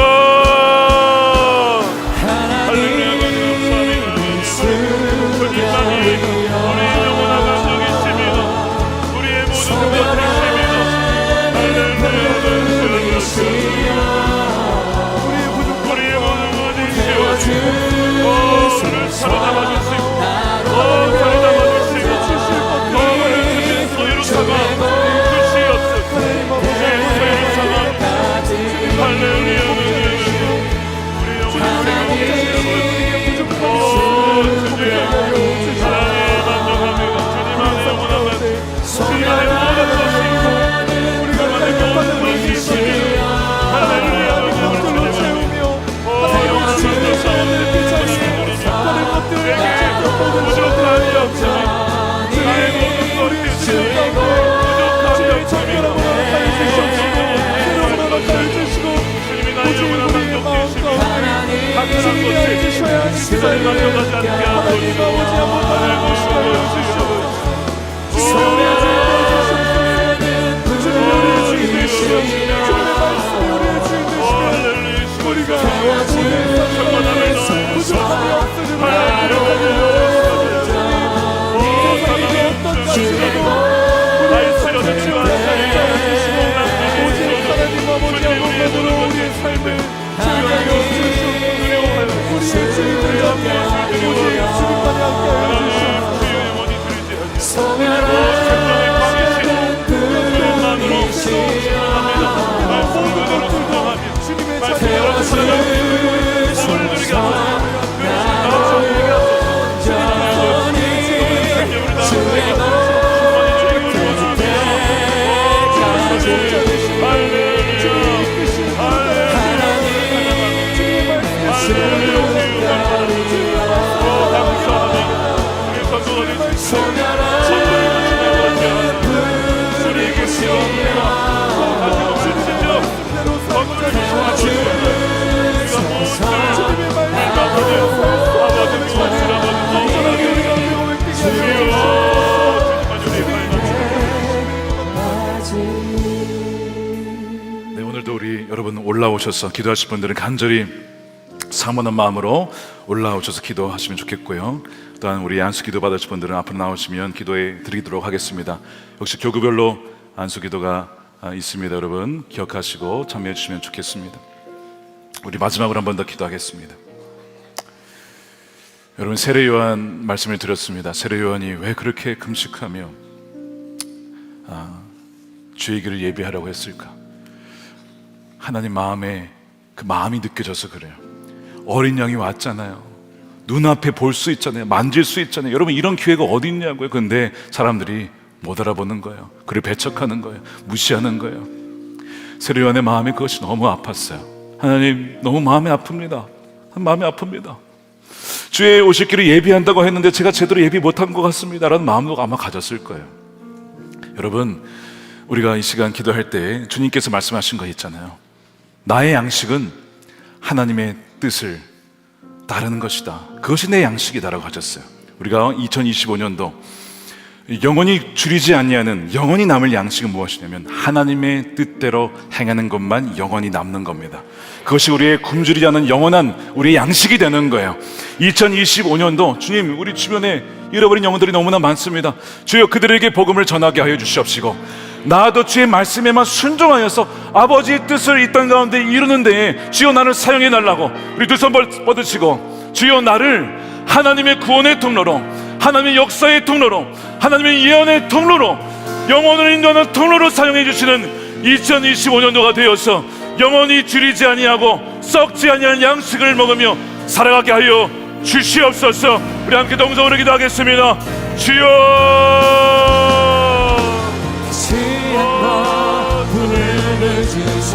할렐루야. 여러분 올라오셔서 기도하실 분들은 간절히 사모하는 마음으로 올라오셔서 기도하시면 좋겠고요. 또한 우리 안수 기도 받으실 분들은 앞으로 나오시면 기도해 드리도록 하겠습니다. 역시 교구별로 안수 기도가 있습니다. 여러분 기억하시고 참여해 주시면 좋겠습니다. 우리 마지막으로 한 번 더 기도하겠습니다. 여러분 세례 요한 말씀을 드렸습니다. 세례 요한이 왜 그렇게 금식하며 주의 길을 예비하라고 했을까? 하나님 마음에 그 마음이 느껴져서 그래요. 어린 양이 왔잖아요. 눈앞에 볼 수 있잖아요. 만질 수 있잖아요. 여러분 이런 기회가 어디 있냐고요. 근데 사람들이 못 알아보는 거예요. 그를 배척하는 거예요. 무시하는 거예요. 세례 요한의 마음이 그것이 너무 아팠어요. 하나님 너무 마음이 아픕니다. 마음이 아픕니다. 주의 오실 길을 예비한다고 했는데 제가 제대로 예비 못한 것 같습니다 라는 마음도 아마 가졌을 거예요. 여러분 우리가 이 시간 기도할 때 주님께서 말씀하신 거 있잖아요. 나의 양식은 하나님의 뜻을 따르는 것이다. 그것이 내 양식이다라고 하셨어요. 우리가 2025년도 영원히 줄이지 아니하는 영원히 남을 양식은 무엇이냐면 하나님의 뜻대로 행하는 것만 영원히 남는 겁니다. 그것이 우리의 굶주리지 않은 영원한 우리의 양식이 되는 거예요. 2025년도 주님 우리 주변에 잃어버린 영혼들이 너무나 많습니다. 주여 그들에게 복음을 전하게 하여 주시옵시고 나도 주의 말씀에만 순종하여서 아버지의 뜻을 이 땅 가운데 이루는 데에 주여 나를 사용해 달라고 우리 두 손 뻗으시고, 주여 나를 하나님의 구원의 통로로, 하나님의 역사의 통로로, 하나님의 예언의 통로로, 영혼을 인도하는 통로로 사용해 주시는 2025년도가 되어서 영원히 줄이지 아니하고 썩지 아니한 양식을 먹으며 살아가게 하여 주시옵소서. 우리 함께 동성으로 기도하겠습니다. 주여, 부르는 주소서.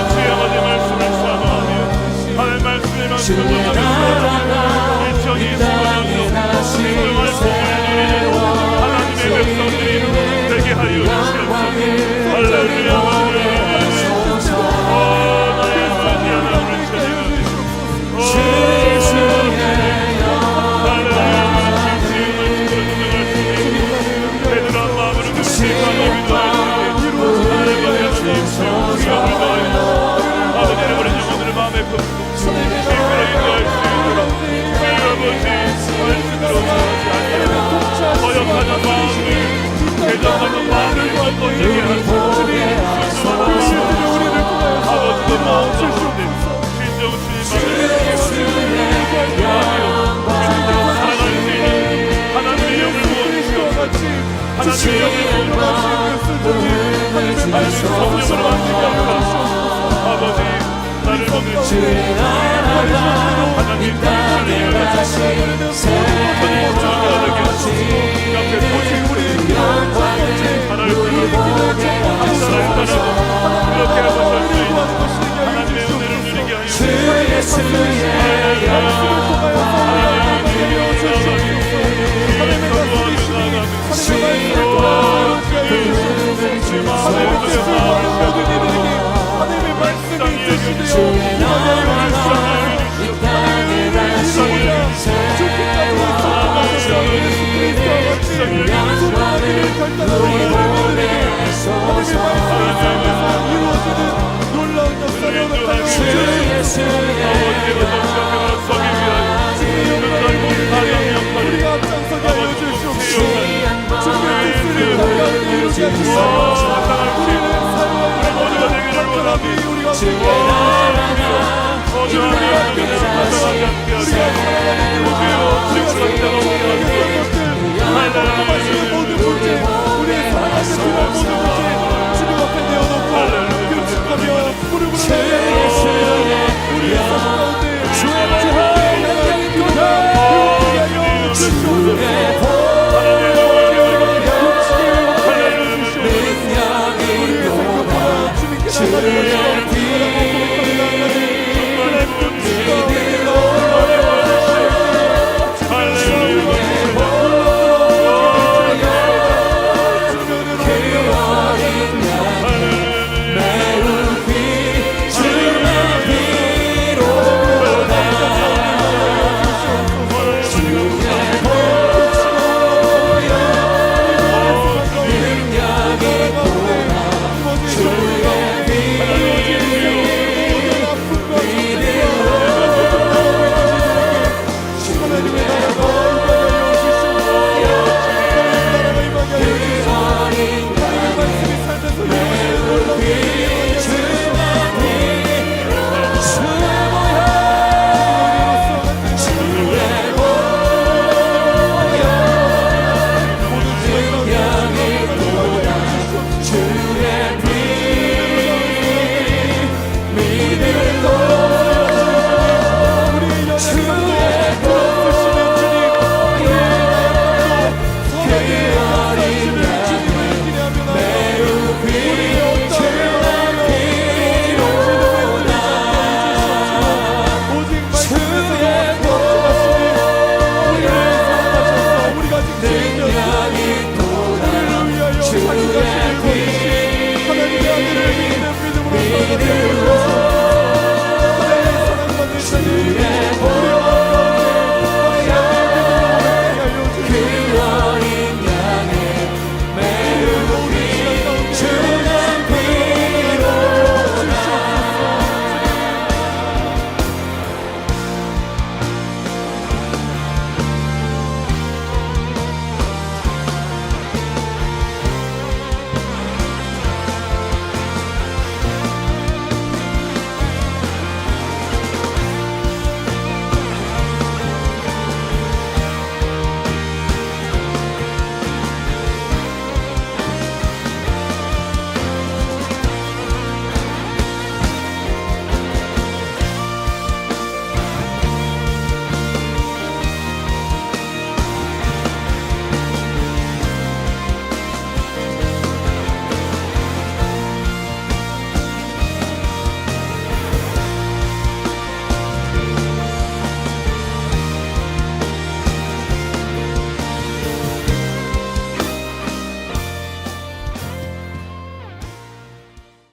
주의 아버지 말씀을 사모하며 하나님 말씀에 맞추어 이 땅에 다시 세워 하나님의 백성들이 되게 하여 주시옵소서. 할렐루야. 나의 아버지 하나님을 찾으며 주의 베드로한 마음으로 아버지를 버린 영혼들을 마음에 품고 주님을 인도할 수 있도록 주의 아버지 말씀으로 전하지 아니하고 거역하는 마음을, 대적하는 마음을 꺾어지게 하시고 아버지도 마음 가운데 진정 주님 말씀을 살아갈 수 있는 하나님의 영을 부어주시옵소서. 하나님의 영을 부어주시옵소서. 하나님의 성령으로 만들게 하소서. 아버지, 나를 보내 주시옵소서. 하나님 말씀을 열어주시옵소서. 하나님 주님께 하소서. 옆에 보신 우리 하나를 불러주시고 하나를 따라고 그렇게 하실 수 있는 하나님의 은혜를 누리게 하여 주시옵소서. 내